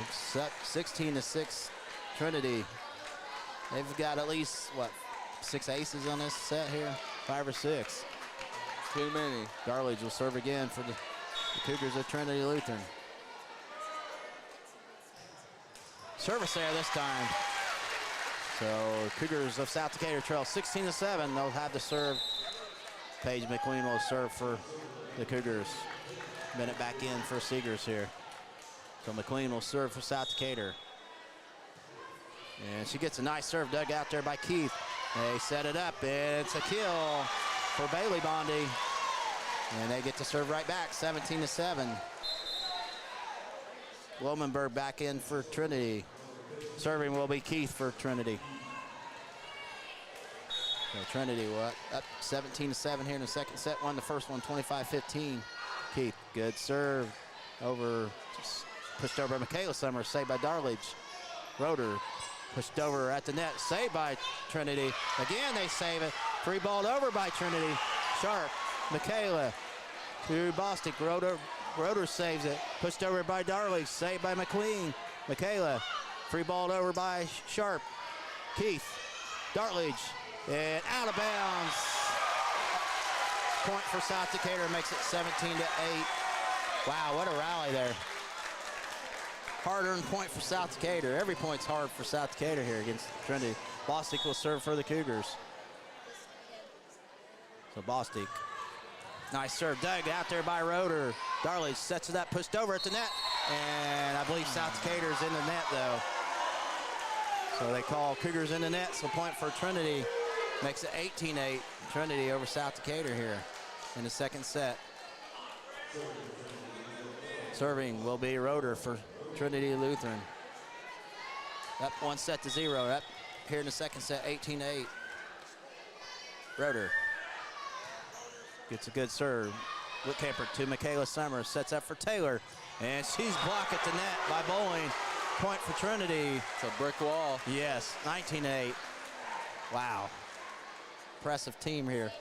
16-6 Trinity. They've got at least, what, 6 aces on this set here? 5 or 6. Too many. Darledge will serve again for the Cougars of Trinity Lutheran. Service there this time. So Cougars of South Decatur trail 16-7. They'll have to serve. Paige McQueen will serve for the Cougars. Bennett back in for Seegers here. So McQueen will serve for South Decatur. And she gets a nice serve dug out there by Keith. They set it up, and it's a kill for Bailey Bondi. And they get to serve right back, 17-7. Wilmenberg back in for Trinity. Serving will be Keith for Trinity. So Trinity up 17-7 here in the second set. Won the first one 25-15. Keith, good serve. Pushed over by Michaela Summers, saved by Darledge. Roeder pushed over at the net, saved by Trinity. Again, they save it. Free balled over by Trinity. Sharp, Michaela to Bostic. Roeder saves it. Pushed over by Darledge, saved by McLean. Michaela, free balled over by Sharp. Keith, Darledge, and out of bounds. Point for South Decatur, makes it 17-8. Wow, what a rally there. Hard-earned point for South Decatur. Every point's hard for South Decatur here against Trinity. Bostic will serve for the Cougars. So Bostic, nice serve, dug out there by Roeder. Darley sets it up, pushed over at the net, and I believe South Decatur's in the net though. So they call Cougars in the net, so point for Trinity. Makes it 18-8. Trinity over South Decatur here in the second set. Serving will be Roeder for Trinity Lutheran. Up 1-0. Up here in the second set, 18-8. Roeder gets a good serve. Whitcamper to Michaela Summers, sets up for Taylor, and she's blocked at the net by Bowling. Point for Trinity. It's a brick wall. Yes, 19-8. Wow. Impressive team here.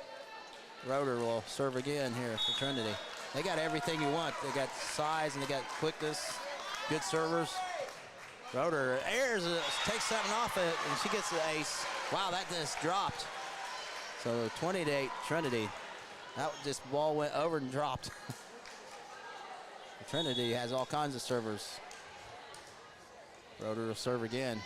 Roeder will serve again here for Trinity. They got everything you want. They got size and they got quickness, good servers. Roeder airs, takes something off it, and she gets the ace. Wow, that just dropped. So 20-8 Trinity. That just ball went over and dropped. Trinity has all kinds of servers. Roeder will serve again.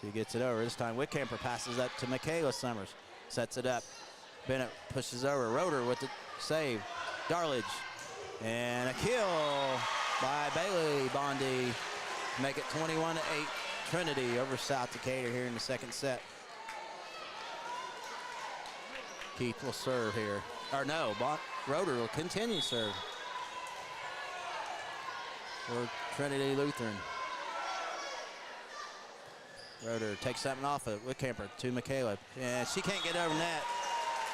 She gets it over. This time Whitcamper passes up to Michaela Summers. Sets it up. Bennett pushes over. Roeder with the save. Darledge. And a kill by Bailey Bondi. Make it 21-8 Trinity over South Decatur here in the second set. Keith will serve here. Or no, Roeder will continue serve for Trinity Lutheran. Roeder takes something off of Whitcamper to Michaela. And she can't get over net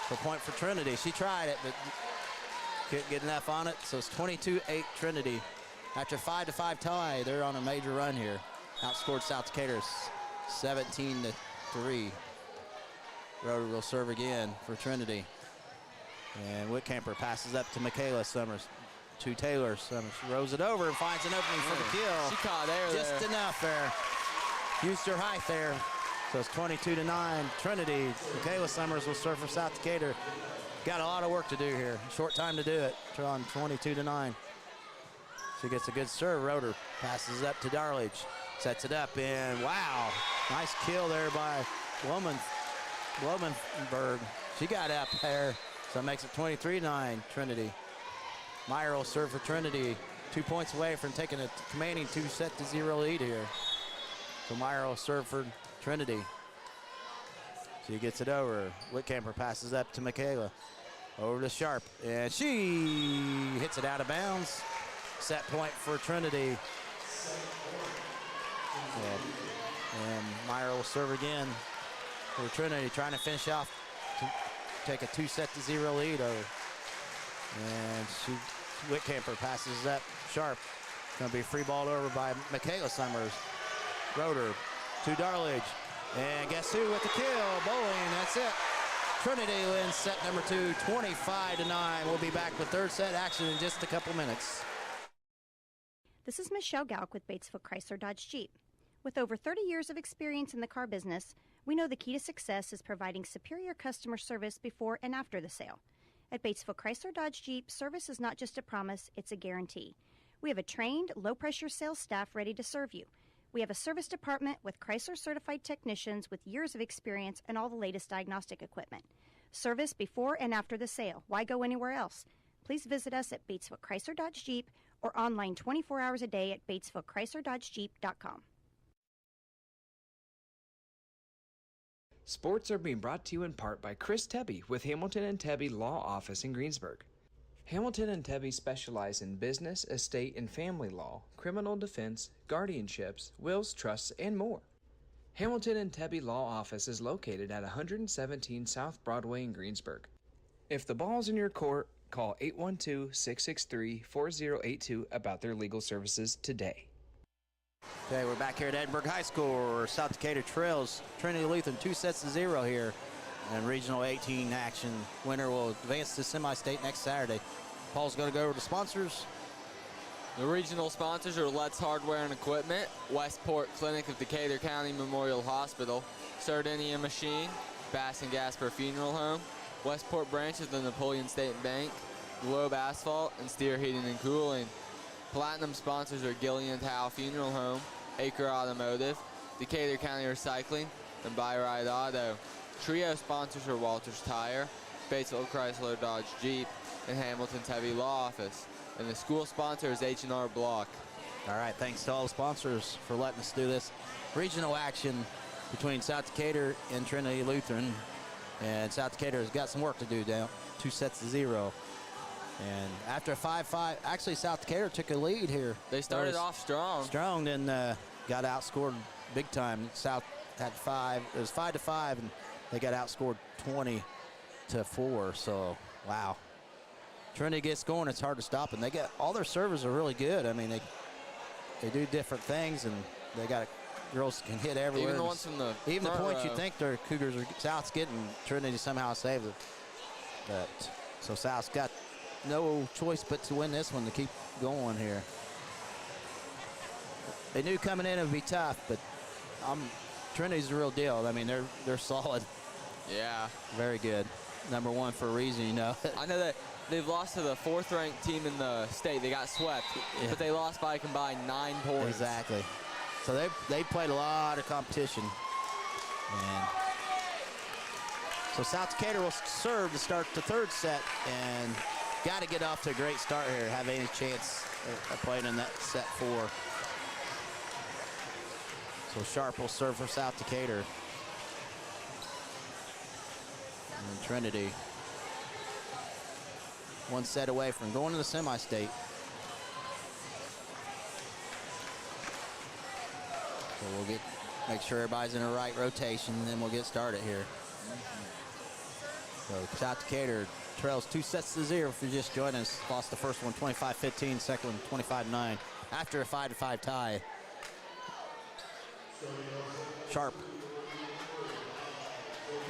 for point for Trinity. She tried it, but couldn't get enough on it. So it's 22-8 Trinity. After 5-5 tie, they're on a major run here. Outscored South Decatur 17-3. Roeder will serve again for Trinity. And Whitcamper passes up to Michaela Summers. To Taylor Summers. Rolls it over and finds an opening for the kill. She caught air just there. Enough there. Used her height there. So it's 22-9 Trinity. Michaela Summers will serve for South Decatur. Got a lot of work to do here. Short time to do it. On 22-9. She gets a good serve. Roeder passes up to Darledge. Sets it up and wow. Nice kill there by Blumenberg. She got up there. So it makes it 23-9 Trinity. Meyer will serve for Trinity. 2 points away from taking a commanding 2-0 lead here. So Meyer will serve for Trinity. She gets it over. Whitcamper passes up to Michaela. Over to Sharp. And she hits it out of bounds. Set point for Trinity. And Meyer will serve again for Trinity, trying to finish off to take a 2-0 lead over. And Whitcamper passes up Sharp. Going to be free balled over by Michaela Summers. Roeder to Darledge. And guess who with the kill? Bowling, that's it. Trinity wins set number 2, 25-9. We'll be back with third set action in just a couple minutes. This is Michelle Gauk with Batesville Chrysler Dodge Jeep. With over 30 years of experience in the car business, we know the key to success is providing superior customer service before and after the sale. At Batesville Chrysler Dodge Jeep, service is not just a promise, it's a guarantee. We have a trained, low-pressure sales staff ready to serve you. We have a service department with Chrysler-certified technicians with years of experience and all the latest diagnostic equipment. Service before and after the sale. Why go anywhere else? Please visit us at Batesville Chrysler Dodge Jeep or online 24 hours a day at BatesvilleChryslerDodgeJeep.com. Sports are being brought to you in part by Chris Tebby with Hamilton and Tebby Law Office in Greensburg. Hamilton and Tebby specialize in business, estate, and family law, criminal defense, guardianships, wills, trusts, and more. Hamilton and Tebby Law Office is located at 117 South Broadway in Greensburg. If the ball's in your court, call 812-663-4082 about their legal services today. Okay, we're back here at Edinburgh High School, where South Decatur trails Trinity Lutheran 2-0 here in Regional 18 action. Winner will advance to semi-state next Saturday. Paul's going to go over to sponsors. The regional sponsors are Let's Hardware and Equipment, Westport Clinic of Decatur County Memorial Hospital, Sardinia Machine, Bass and Gasper Funeral Home, Westport branch of the Napoleon State Bank, Globe Asphalt, and Steer Heating and Cooling. Platinum sponsors are Gillian Howe Funeral Home, Acre Automotive, Decatur County Recycling, and Buy-Ride Auto. Trio sponsors are Walters Tire, Batesville Chrysler Dodge Jeep, and Hamilton's Heavy Law Office. And the school sponsor is H&R Block. All right, thanks to all the sponsors for letting us do this. Regional action between South Decatur and Trinity Lutheran. And South Decatur has got some work to do down 2-0. And after a 5-5, actually South Decatur took a lead here. They started off strong. Strong, and got outscored big time. South had 5. It was 5-5, and they got outscored 20-4. So, wow. Trinity gets going, it's hard to stop, and they got all their servers are really good. I mean, they do different things, and they got girls can hit everywhere. Even the ones from the even the points row. you think their Cougars are South's getting, Trinity somehow saved it. But so South's got no choice but to win this one to keep going here. They knew coming in it would be tough, but Trinity's the real deal. I mean, they're solid. Yeah. Very good. Number one for a reason, you know. I know that they've lost to the 4th-ranked team in the state. They got swept, but they lost by a combined 9 points. Exactly. So they played a lot of competition. And so South Decatur will serve to start the 3rd set, and got to get off to a great start here, have any chance of playing in that set 4. So Sharp will serve for South Decatur. And Trinity, one set away from going to the semi-state. So we'll make sure everybody's in the right rotation, and then we'll get started here. So South Decatur trails 2-0 if you're just joining us. Lost the first one 25-15, second one 25-9 after a 5-5 tie. Sharp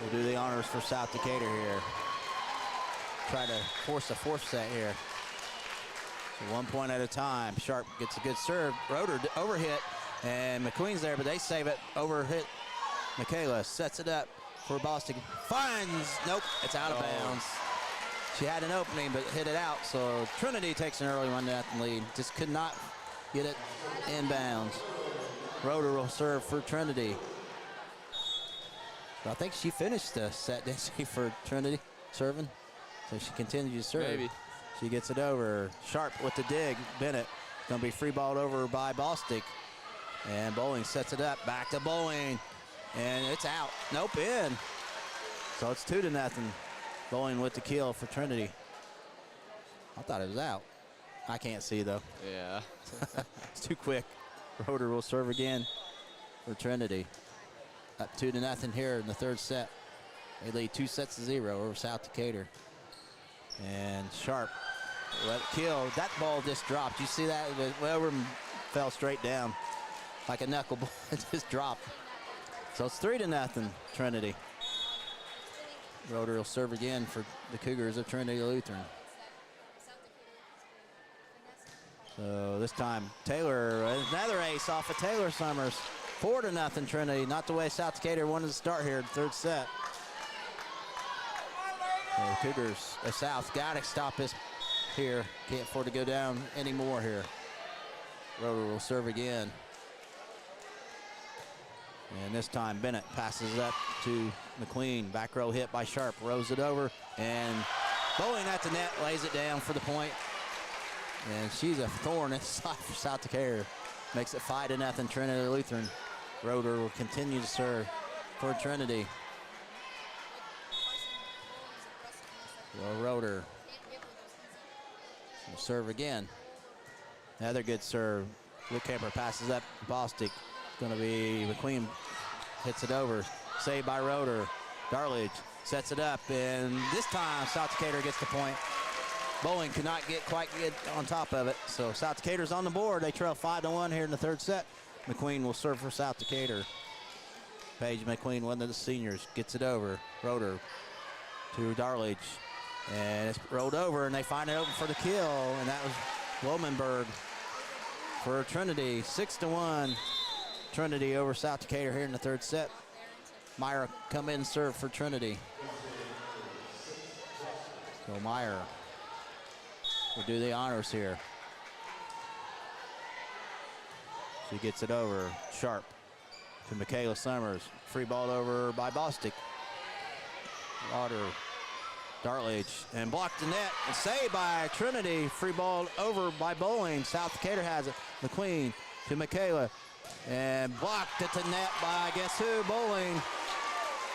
will do the honors for South Decatur here. Try to force a 4th set here. So 1 point at a time. Sharp gets a good serve. Roeder overhit, and McQueen's there, but they save it. Overhit. Michaela sets it up for Boston. Finds, nope, it's out of bounds. She had an opening, but hit it out. So Trinity takes an early 1-0 lead. Just could not get it inbounds. Roeder will serve for Trinity. So I think she finished the set, didn't she, for Trinity serving? So she continues to serve. Maybe. She gets it over. Sharp with the dig. Bennett going to be free balled over by Bostic. And Bowling sets it up. Back to Bowling. And it's out. Nope, in. So it's 2-0. Bowling with the kill for Trinity. I thought it was out. I can't see, though. Yeah. It's too quick. Roeder will serve again for Trinity. Up 2-0 here in the 3rd set. They lead 2-0 over South Decatur. And Sharp let it kill. That ball just dropped. You see that? It went over and fell straight down like a knuckleball. It just dropped. So it's 3-0 Trinity. Roeder will serve again for the Cougars of Trinity Lutheran. So this time Taylor, another ace off of Taylor Summers. 4-0 Trinity. Not the way South Decatur wanted to start here in the 3rd set. So the Cougars of South got to stop this here. Can't afford to go down anymore here. Roeder will serve again. And this time Bennett passes it up to McQueen. Back row hit by Sharp. Rows it over. And Bowling at the net lays it down for the point. And she's a thorn inside for South Decatur. Makes it 5-0 Trinity Lutheran. Roeder will continue to serve for Trinity. Well, Roeder We'll serve again. Another good serve. Whitcamper passes up. Bostic. Going to be McQueen. Hits it over. Saved by Roeder. Darledge sets it up, and this time South Decatur gets the point. Bowling could not quite get on top of it, so South Decatur's on the board. They trail 5-1 here in the third set. McQueen will serve for South Decatur. Paige McQueen, one of the seniors, gets it over. Roeder to Darledge, and it's rolled over, and they find it open for the kill, and that was Wilmenberg for Trinity. 6-1. Trinity over South Decatur here in the third set. Meyer come in and serve for Trinity. So Meyer will do the honors here. She gets it over. Sharp to Michaela Summers. Free ball over by Bostic. Lauder, Dartledge, and blocked the net and saved by Trinity. Free ball over by Bowling. South Decatur has it. McQueen to Michaela, and blocked at the net by guess who? Bowling,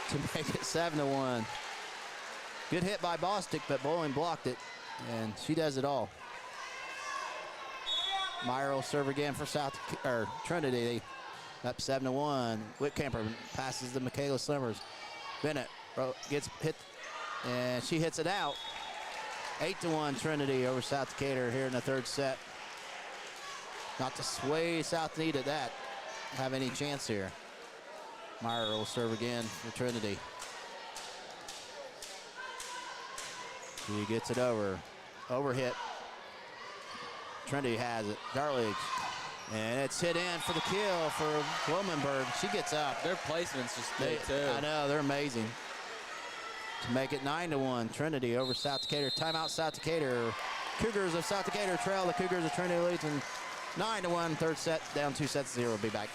to make it 7-1. Good hit by Bostic, but Bowling blocked it, and she does it all. Meyer will serve again for Trinity. Up 7-1. Whitcamper passes to Michaela Summers. Bennett gets hit, and she hits it out. 8-1 Trinity over South Decatur here in the third set. Not to sway South needed that. Have any chance here. Meyer will serve again for Trinity. He gets it over. Overhit. Trinity has it. Darledge. And it's hit in for the kill for Wilmenberg. She gets up. Their placement's just good, too. I know, they're amazing. To make it 9-1. Trinity over South Decatur. Timeout South Decatur. Cougars of South Decatur trail the Cougars of Trinity Lutheran 9-1. Third set, down 2-0. We'll be back.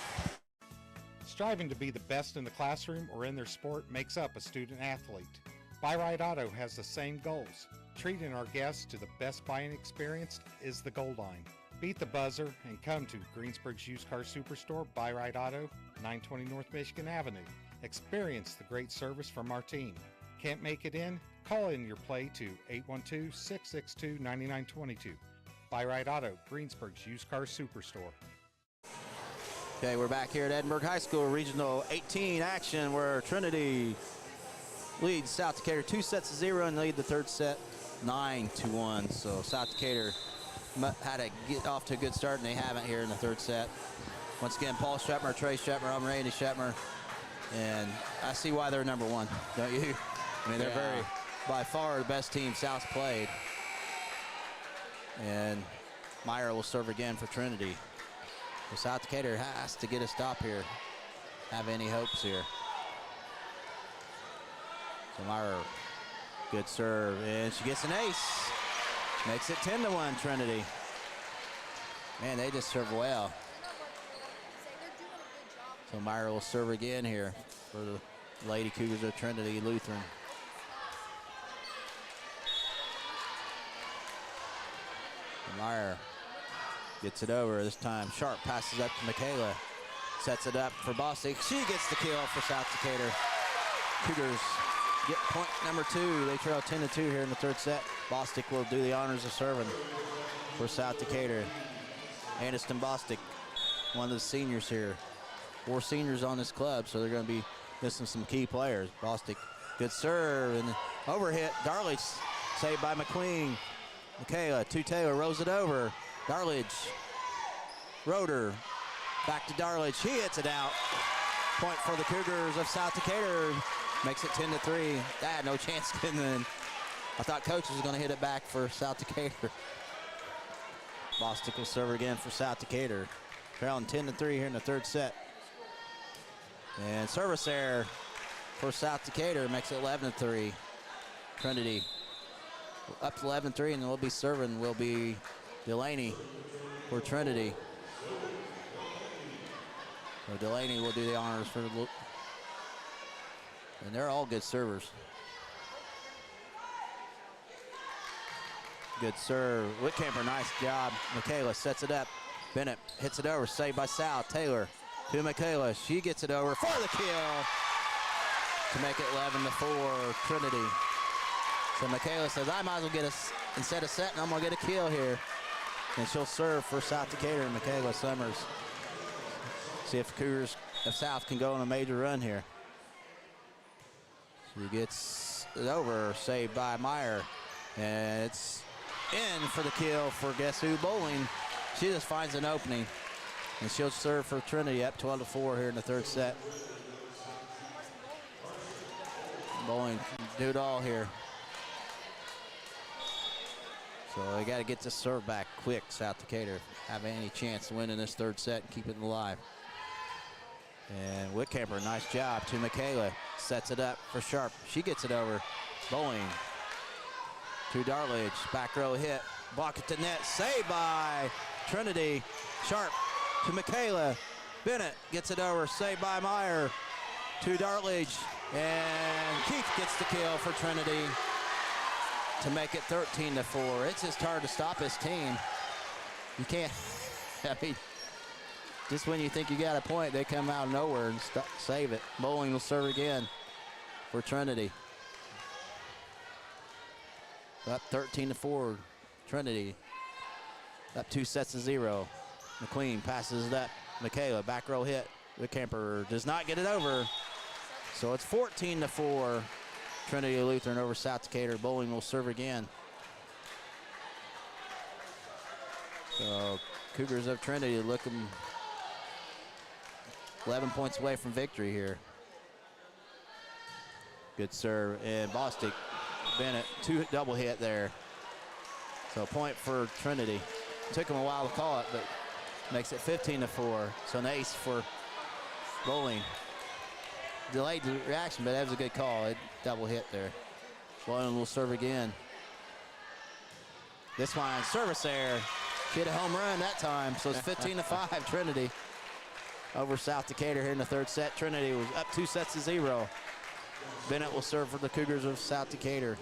Striving to be the best in the classroom or in their sport makes up a student athlete. Buy Right Auto has the same goals. Treating our guests to the best buying experience is the goal line. Beat the buzzer and come to Greensburg's Used Car Superstore, Buy Right Auto, 920 North Michigan Avenue. Experience the great service from our team. Can't make it in? Call in your play to 812-662-9922. Buy Right Auto, Greensburg's Used Car Superstore. Okay, we're back here at Edinburgh High School, Regional 18 action, where Trinity leads South Decatur 2-0 and lead the third set 9-1. So South Decatur had to get off to a good start, and they haven't here in the third set. Once again, Paul Shetmer, Trey Shetmer, I'm Randy Shetmer, and I see why they're number one, don't you? I mean, they're by far the best team South's played. And Meyer will serve again for Trinity. So South Decatur has to get a stop here, have any hopes here. So Meyer, good serve, and she gets an ace. Makes it 10-1 Trinity. Man, they just serve well. So Meyer will serve again here for the Lady Cougars of Trinity Lutheran. Meyer gets it over this time. Sharp passes up to Michaela. Sets it up for Bostic. She gets the kill for South Decatur. Cougars get point number 2. They trail 10-2 here in the third set. Bostic will do the honors of serving for South Decatur. Aniston Bostic, one of the seniors here. 4 seniors on this club, so they're going to be missing some key players. Bostic, good serve, and overhit. Darledge saved by McQueen. Michaela to Taylor, rolls it over. Darledge, Roeder, back to Darledge. He hits it out. Point for the Cougars of South Decatur. Makes it 10-3. They had no chance getting in. I thought coach was going to hit it back for South Decatur. Bostic will serve again for South Decatur. Trailing 10-3 here in the third set. And service error for South Decatur makes it 11-3. Trinity up to 11-3, and will be serving will be Delaney for Trinity. So Delaney will do the honors for the and they're all good servers. Good serve. Whitcamper, nice job. Michaela sets it up. Bennett hits it over, saved by South. Taylor to Michaela. She gets it over for the kill to make it 11-4 Trinity. So Michaela says, I might as well get instead of setting, I'm going to get a kill here. And she'll serve for South Decatur, Michaela Summers. See if South can go on a major run here. She gets it over, saved by Meyer. And it's in for the kill for guess who? Bowling. She just finds an opening. And she'll serve for Trinity up 12-4 here in the third set. Bowling do it all here. So they got to get this serve back quick, South Decatur. Have any chance to win in this third set and keep it alive. And Whitcamper, nice job to Michaela. Sets it up for Sharp. She gets it over. Bowling to Darledge. Back row hit. Block at the net. Saved by Trinity. Sharp to Michaela. Bennett gets it over. Saved by Meyer to Darledge. And Keith gets the kill for Trinity to make it 13-4. It's just hard to stop this team. You can't, I mean, just when you think you got a point, they come out of nowhere and save it. Bowling will serve again for Trinity. Up 13-4, Trinity. Up 2-0. McQueen passes it up. Michaela, back row hit. The camper does not get it over. So it's 14-4. Trinity Lutheran over South Decatur. Bowling will serve again. So Cougars of Trinity looking 11 points away from victory here. Good serve. And Bostic, Bennett, two double hit there. So a point for Trinity. Took them a while to call it, but makes it 15-4. So an ace for Bowling. Delayed the reaction, but that was a good call. It double hit there. Bowling will serve again. This one, service error. She hit a home run that time, so it's 15-5 Trinity over South Decatur here in the third set. Trinity was up 2-0. Bennett will serve for the Cougars of South Decatur.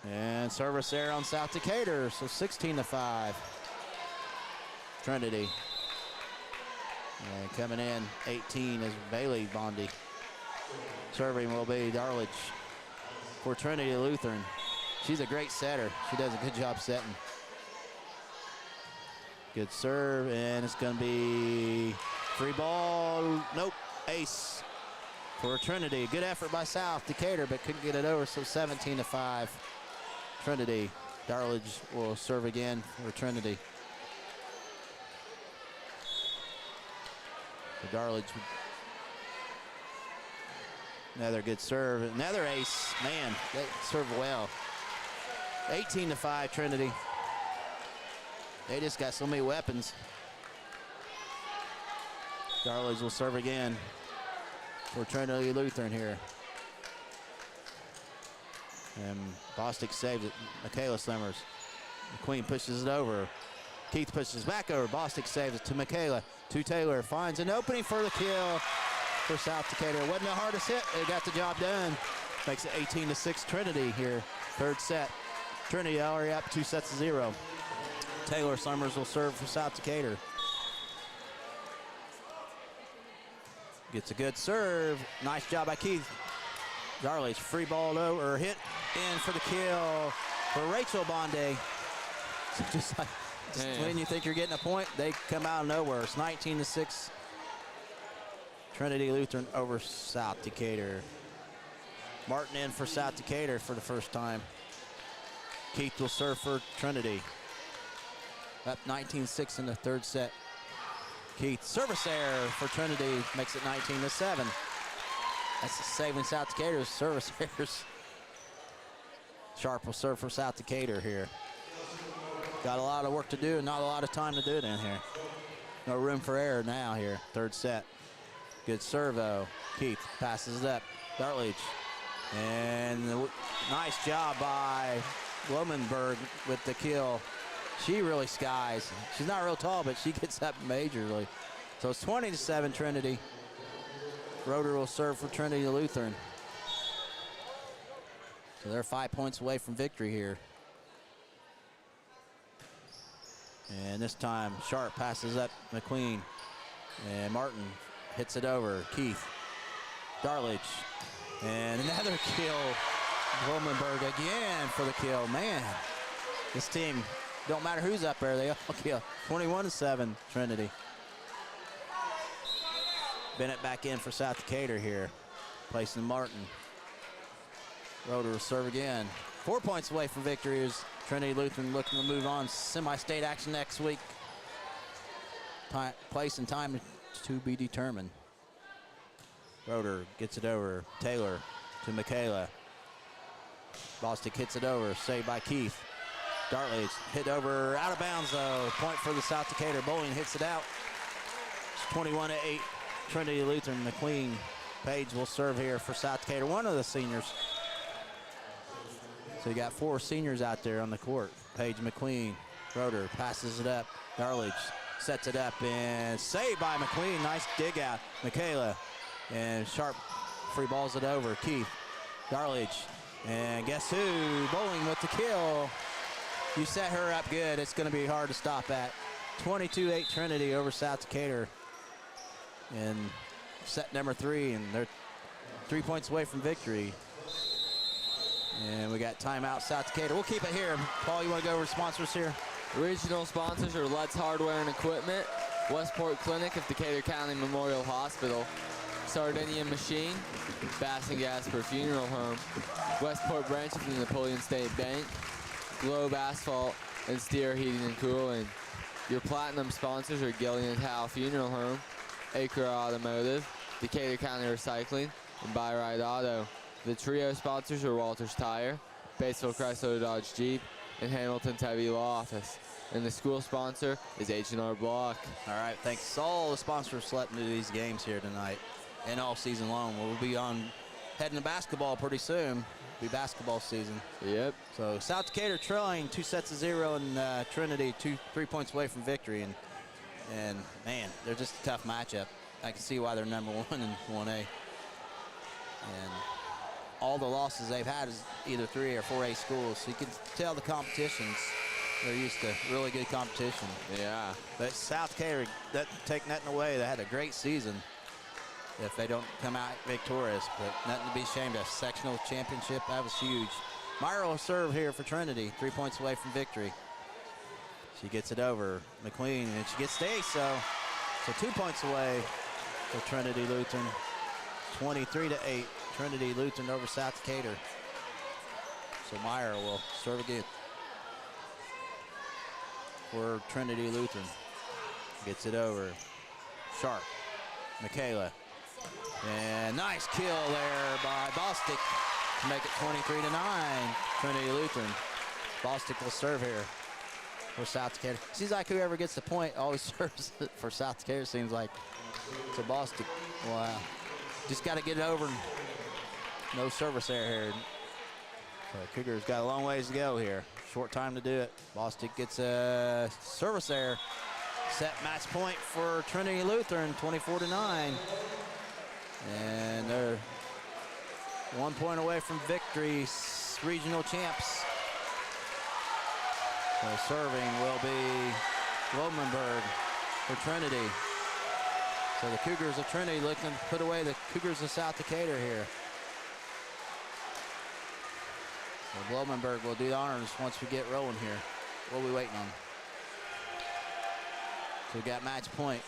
And service error on South Decatur, so 16-5 Trinity. And coming in 18 is Bailey Bondi. Serving will be Darledge for Trinity Lutheran. She's a great setter. She does a good job setting. Good serve, and it's going to be free ball. Nope, ace for Trinity. Good effort by South Decatur, but couldn't get it over, so 17-5 Trinity. Darledge will serve again for Trinity. Darledge, another good serve, another ace. Man, they serve well. 18-5 Trinity. They just got so many weapons. Darledge will serve again for Trinity Lutheran here. And Bostic saves it. Michaela Summers. McQueen pushes it over. Keith pushes back over. Bostic saves it to Michaela. To Taylor. Finds an opening for the kill for South Decatur. Wasn't the hardest hit. They got the job done. Makes it 18-6 Trinity here. Third set. Trinity already up 2-0. Taylor Summers will serve for South Decatur. Gets a good serve. Nice job by Keith. Darledge free ball over, or hit in for the kill for Rachel Bondi. So just like when you think you're getting a point, they come out of nowhere. It's 19-6. Trinity Lutheran over South Decatur. Martin in for South Decatur for the first time. Keith will serve for Trinity. Up 19-6 in the third set. Keith, service error for Trinity, makes it 19-7. That's saving South Decatur's service errors. Sharp will serve for South Decatur here. Got a lot of work to do and not a lot of time to do it in here. No room for error now here, third set. Good serve though. Keith passes it up. Darledge. And nice job by Blumenberg with the kill. She really skies. She's not real tall, but she gets up majorly. So it's 20-7 Trinity. Roeder will serve for Trinity Lutheran. So they're 5 points away from victory here. And this time, Sharp passes up McQueen. And Martin hits it over. Keith. Darledge. And another kill Blumenberg again for the kill. Man, this team, don't matter who's up there, they all kill. 21-7, Trinity. Bennett back in for South Decatur here. Placing Martin. Roder will serve again. 4 points away from victory is Trinity Lutheran looking to move on. Semi-state action next week. Place and time to be determined. Roder gets it over. Taylor to Michaela. Bostic hits it over. Saved by Keith. Dartley's hit over. Out of bounds though. Point for the South Decatur. Bowling hits it out. It's 21-8. Trinity Lutheran. McQueen Page will serve here for South Decatur. One of the seniors. So you got 4 seniors out there on the court. Page, McQueen, Roder passes it up. Darledge sets it up and saved by McQueen. Nice dig out. Michaela and Sharp free balls it over. Keith, Darledge, and guess who? Bowling with the kill. You set her up good. It's going to be hard to stop at. 22-8 Trinity over South Decatur in set number 3, and they're 3 points away from victory. And we got timeout, South Decatur. We'll keep it here. Paul, you want to go over sponsors here? Regional sponsors are Let's Hardware and Equipment, Westport Clinic of Decatur County Memorial Hospital, Sardinia Machine, Bass and Gasper Funeral Home, Westport Branch of the Napoleon State Bank, Globe Asphalt, and Steer Heating and Cooling. Your platinum sponsors are Gillian Howe Funeral Home, Acre Automotive, Decatur County Recycling, and Buy Right Auto. The trio sponsors are Walters Tire, Batesville Chrysler Dodge Jeep, and Hamilton's Heavy Law Office. And the school sponsor is H&R Block. All right, thanks to all the sponsors selecting to these games here tonight and all season long. We'll be on heading to basketball pretty soon. It'll be basketball season. Yep. So South Decatur trailing 2-0 and Trinity 3 points away from victory. And man, they're just a tough matchup. I can see why they're number 1 in 1A. And all the losses they've had is either 3 or 4A schools. So you can tell the competitions, they're used to really good competition. Yeah. But South Decatur doesn't take nothing away. They had a great season if they don't come out victorious, but nothing to be ashamed of. Sectional championship, that was huge. Myra will serve here for Trinity, 3 points away from victory. She gets it over. McQueen, and she gets the ace, so 2 points away for Trinity Lutheran. 23-8. Trinity Lutheran over South Decatur. So Meyer will serve again for Trinity Lutheran. Gets it over. Sharp. Michaela. And nice kill there by Bostic to make it 23-9. Trinity Lutheran. Bostic will serve here for South Decatur. Seems like whoever gets the point always serves for South Decatur, seems like. So Bostic, wow. Just got to get it over. No service error here. So Cougars got a long ways to go here. Short time to do it. Bostic gets a service error. Set match point for Trinity Lutheran, 24-9. And they're 1 point away from victory, regional champs. So serving will be Blumenberg for Trinity. So the Cougars of Trinity looking to put away the Cougars of South Decatur here. So Blumenberg will do the honors once we get rolling here. What are we waiting on? So we got match point.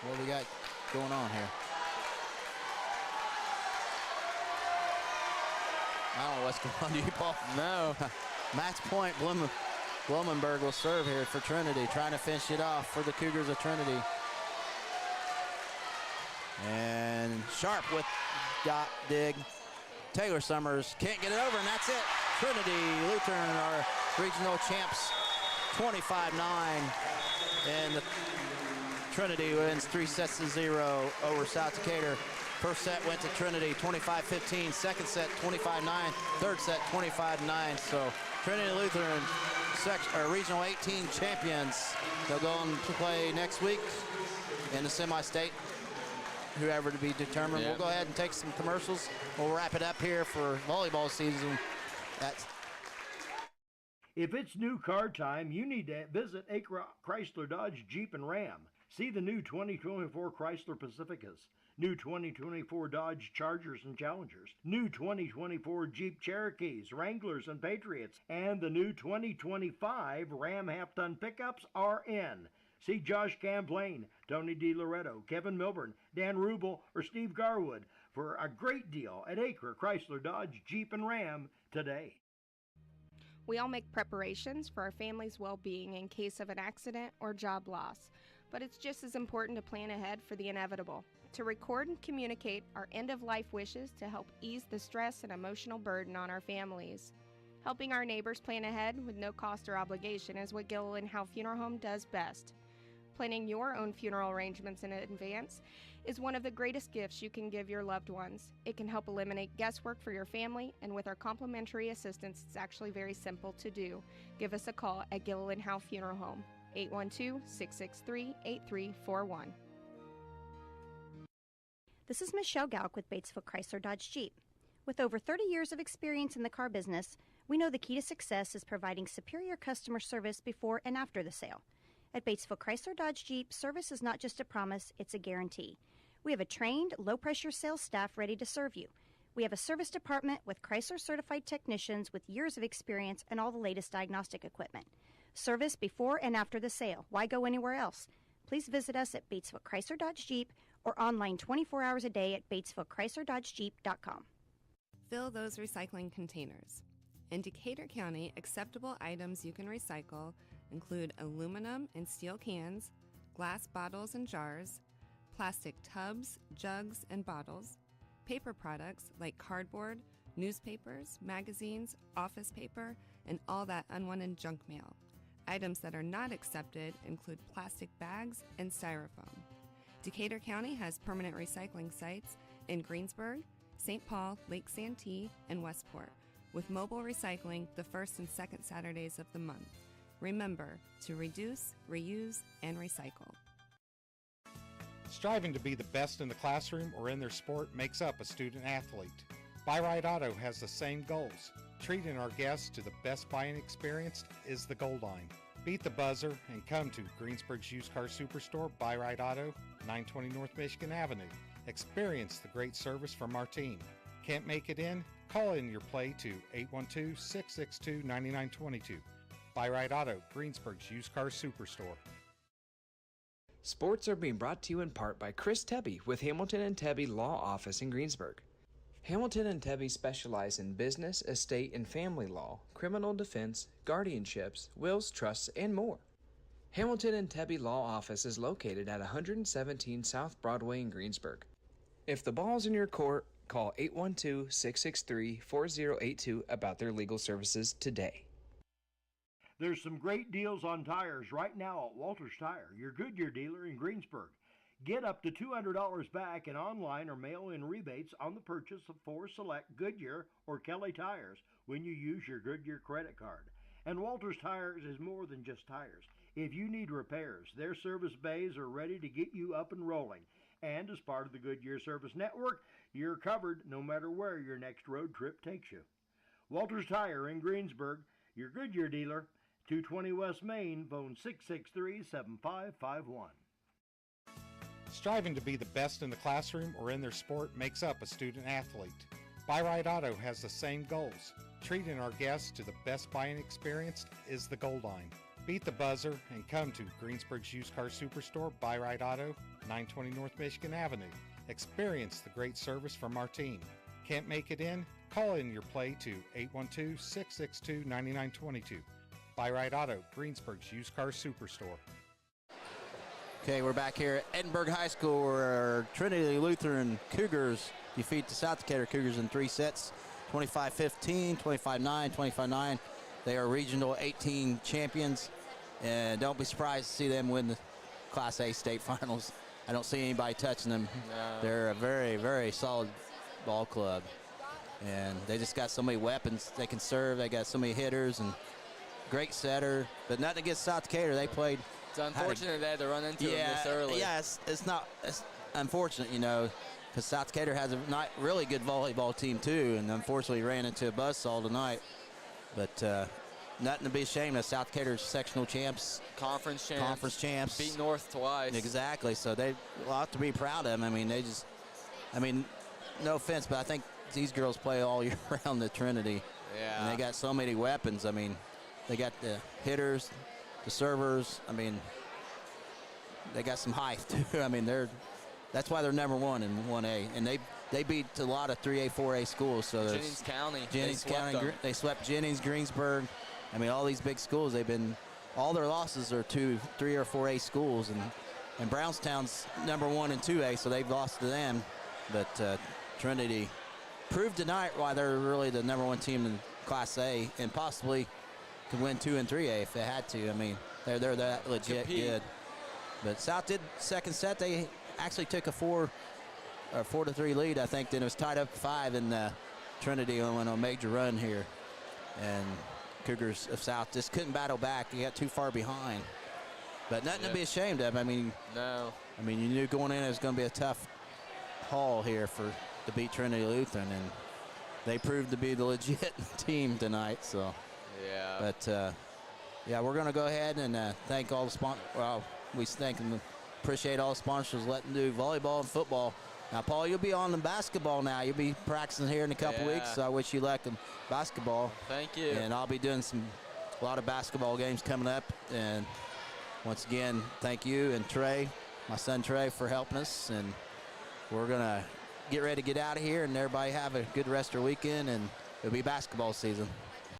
What do we got going on here? I don't know what's going on to you, Paul. No. Match point. Blumenberg will serve here for Trinity, trying to finish it off for the Cougars of Trinity. And Sharp with dot dig. Taylor Summers can't get it over, and that's it. Trinity Lutheran are regional champs, 25-9. And the Trinity wins 3-0 over South Decatur. First set went to Trinity, 25-15. Second set, 25-9. Third set, 25-9. So Trinity Lutheran, Regional 18 champions. They'll go on to play next week in the semi-state. Whoever to be determined. Yep. We'll go ahead and take some commercials. We'll wrap it up here for volleyball season. If it's new car time, you need to visit Acre Chrysler Dodge Jeep and Ram. See the new 2024 Chrysler Pacificas, new 2024 Dodge Chargers and Challengers, new 2024 Jeep Cherokees, Wranglers, and Patriots, and the new 2025 Ram half-ton pickups are in. See Josh Camplain, Tony DiLoretto, Kevin Milburn, Dan Rubel, or Steve Garwood for a great deal at Acre Chrysler Dodge Jeep and Ram today. We all make preparations for our family's well-being in case of an accident or job loss, but it's just as important to plan ahead for the inevitable, to record and communicate our end-of-life wishes to help ease the stress and emotional burden on our families. Helping our neighbors plan ahead with no cost or obligation is what Gilliland Howe Funeral Home does best. Planning your own funeral arrangements in advance is one of the greatest gifts you can give your loved ones. It can help eliminate guesswork for your family, and with our complimentary assistance, it's actually very simple to do. Give us a call at Gilliland Howe Funeral Home, 812-663-8341. This is Michelle Gauk with Batesville Chrysler Dodge Jeep. With over 30 years of experience in the car business, we know the key to success is providing superior customer service before and after the sale. At Batesville Chrysler Dodge Jeep, service is not just a promise, it's a guarantee. We have a trained, low-pressure sales staff ready to serve you. We have a service department with Chrysler-certified technicians with years of experience and all the latest diagnostic equipment. Service before and after the sale. Why go anywhere else? Please visit us at Batesville Chrysler Dodge Jeep or online 24 hours a day at BatesvilleChryslerDodgeJeep.com. Fill those recycling containers. In Decatur County, acceptable items you can recycle include aluminum and steel cans, glass bottles and jars, plastic tubs, jugs, and bottles, paper products like cardboard, newspapers, magazines, office paper, and all that unwanted junk mail. Items that are not accepted include plastic bags and styrofoam. Decatur County has permanent recycling sites in Greensburg, St. Paul, Lake Santee, and Westport, with mobile recycling the first and second Saturdays of the month. Remember to reduce, reuse, and recycle. Striving to be the best in the classroom or in their sport makes up a student athlete. Buy Right Auto has the same goals. Treating our guests to the best buying experience is the goal line. Beat the buzzer and come to Greensburg's Used Car Superstore, Buy Right Auto, 920 North Michigan Avenue. Experience the great service from our team. Can't make it in? Call in your play to 812-662-9922. Buy Right Auto, Greensburg's Used Car Superstore. Sports are being brought to you in part by Chris Tebby with Hamilton and Tebby Law Office in Greensburg. Hamilton and Tebby specialize in business, estate, and family law, criminal defense, guardianships, wills, trusts, and more. Hamilton and Tebby Law Office is located at 117 South Broadway in Greensburg. If the ball's in your court, call 812-663-4082 about their legal services today. There's some great deals on tires right now at Walters Tire, your Goodyear dealer in Greensburg. Get up to $200 back in online or mail-in rebates on the purchase of 4 select Goodyear or Kelly tires when you use your Goodyear credit card. And Walters Tires is more than just tires. If you need repairs, their service bays are ready to get you up and rolling. And as part of the Goodyear Service Network, you're covered no matter where your next road trip takes you. Walters Tire in Greensburg, your Goodyear dealer, 220 West Main, phone 663-7551. Striving to be the best in the classroom or in their sport makes up a student athlete. Buy Right Auto has the same goals. Treating our guests to the best buying experience is the goal line. Beat the buzzer and come to Greensburg's Used Car Superstore, Buy Right Auto, 920 North Michigan Avenue. Experience the great service from our team. Can't make it in? Call in your play to 812-662-9922. Buy Right Auto, Greensburg's Used Car Superstore. Okay, we're back here at Edinburgh High School where Trinity Lutheran Cougars defeat the South Decatur Cougars in 3 sets, 25-15, 25-9, 25-9. They are regional 18 champions, and don't be surprised to see them win the Class A state finals. I don't see anybody touching them. No. They're a very, very solid ball club, and they just got so many weapons. They can serve. They got so many hitters and great setter, but nothing against South Decatur. They played. It's unfortunate they had to run into him this early. Yeah, it's unfortunate, you know, because South Decatur has a not really good volleyball team too, and unfortunately ran into a buzzsaw tonight. But nothing to be ashamed of. South Decatur's sectional champs, Conference champs. beat Beat North twice. Exactly. So they a lot to be proud of them. I mean, they just I mean, no offense, but I think these girls play all year round at Trinity. Yeah. And they got so many weapons. I mean, they got the hitters, the servers. I mean, they got some height too. I mean, that's why they're number 1 in 1A, and they beat a lot of 3A, 4A schools. So Jennings County. They swept Jennings, Greensburg. I mean, all these big schools. All their losses are to 3 or 4A schools, and Brownstown's number 1 in 2A, so they've lost to them. But Trinity proved tonight why they're really the number 1 team in Class A, and possibly could win 2 and 3A if they had to. I mean, they're that legit good. But South did second set. They actually took a 4-3 lead, I think. Then it was tied up 5, and Trinity went on a major run here. And Cougars of South just couldn't battle back. He got too far behind. But nothing to be ashamed of. I mean, no. I mean, you knew going in it was going to be a tough haul here to beat Trinity Lutheran, and they proved to be the legit team tonight. So, yeah. But yeah, we're going to go ahead and thank all the sponsors. Well, we thank and appreciate all the sponsors letting do volleyball and football. Now, Paul, you'll be on the basketball now. You'll be practicing here in a couple weeks, so I wish you luck in basketball. Thank you. And I'll be doing a lot of basketball games coming up. And once again, thank you and Trey, my son Trey, for helping us. And we're going to get ready to get out of here, and everybody have a good rest of your weekend, and it'll be basketball season.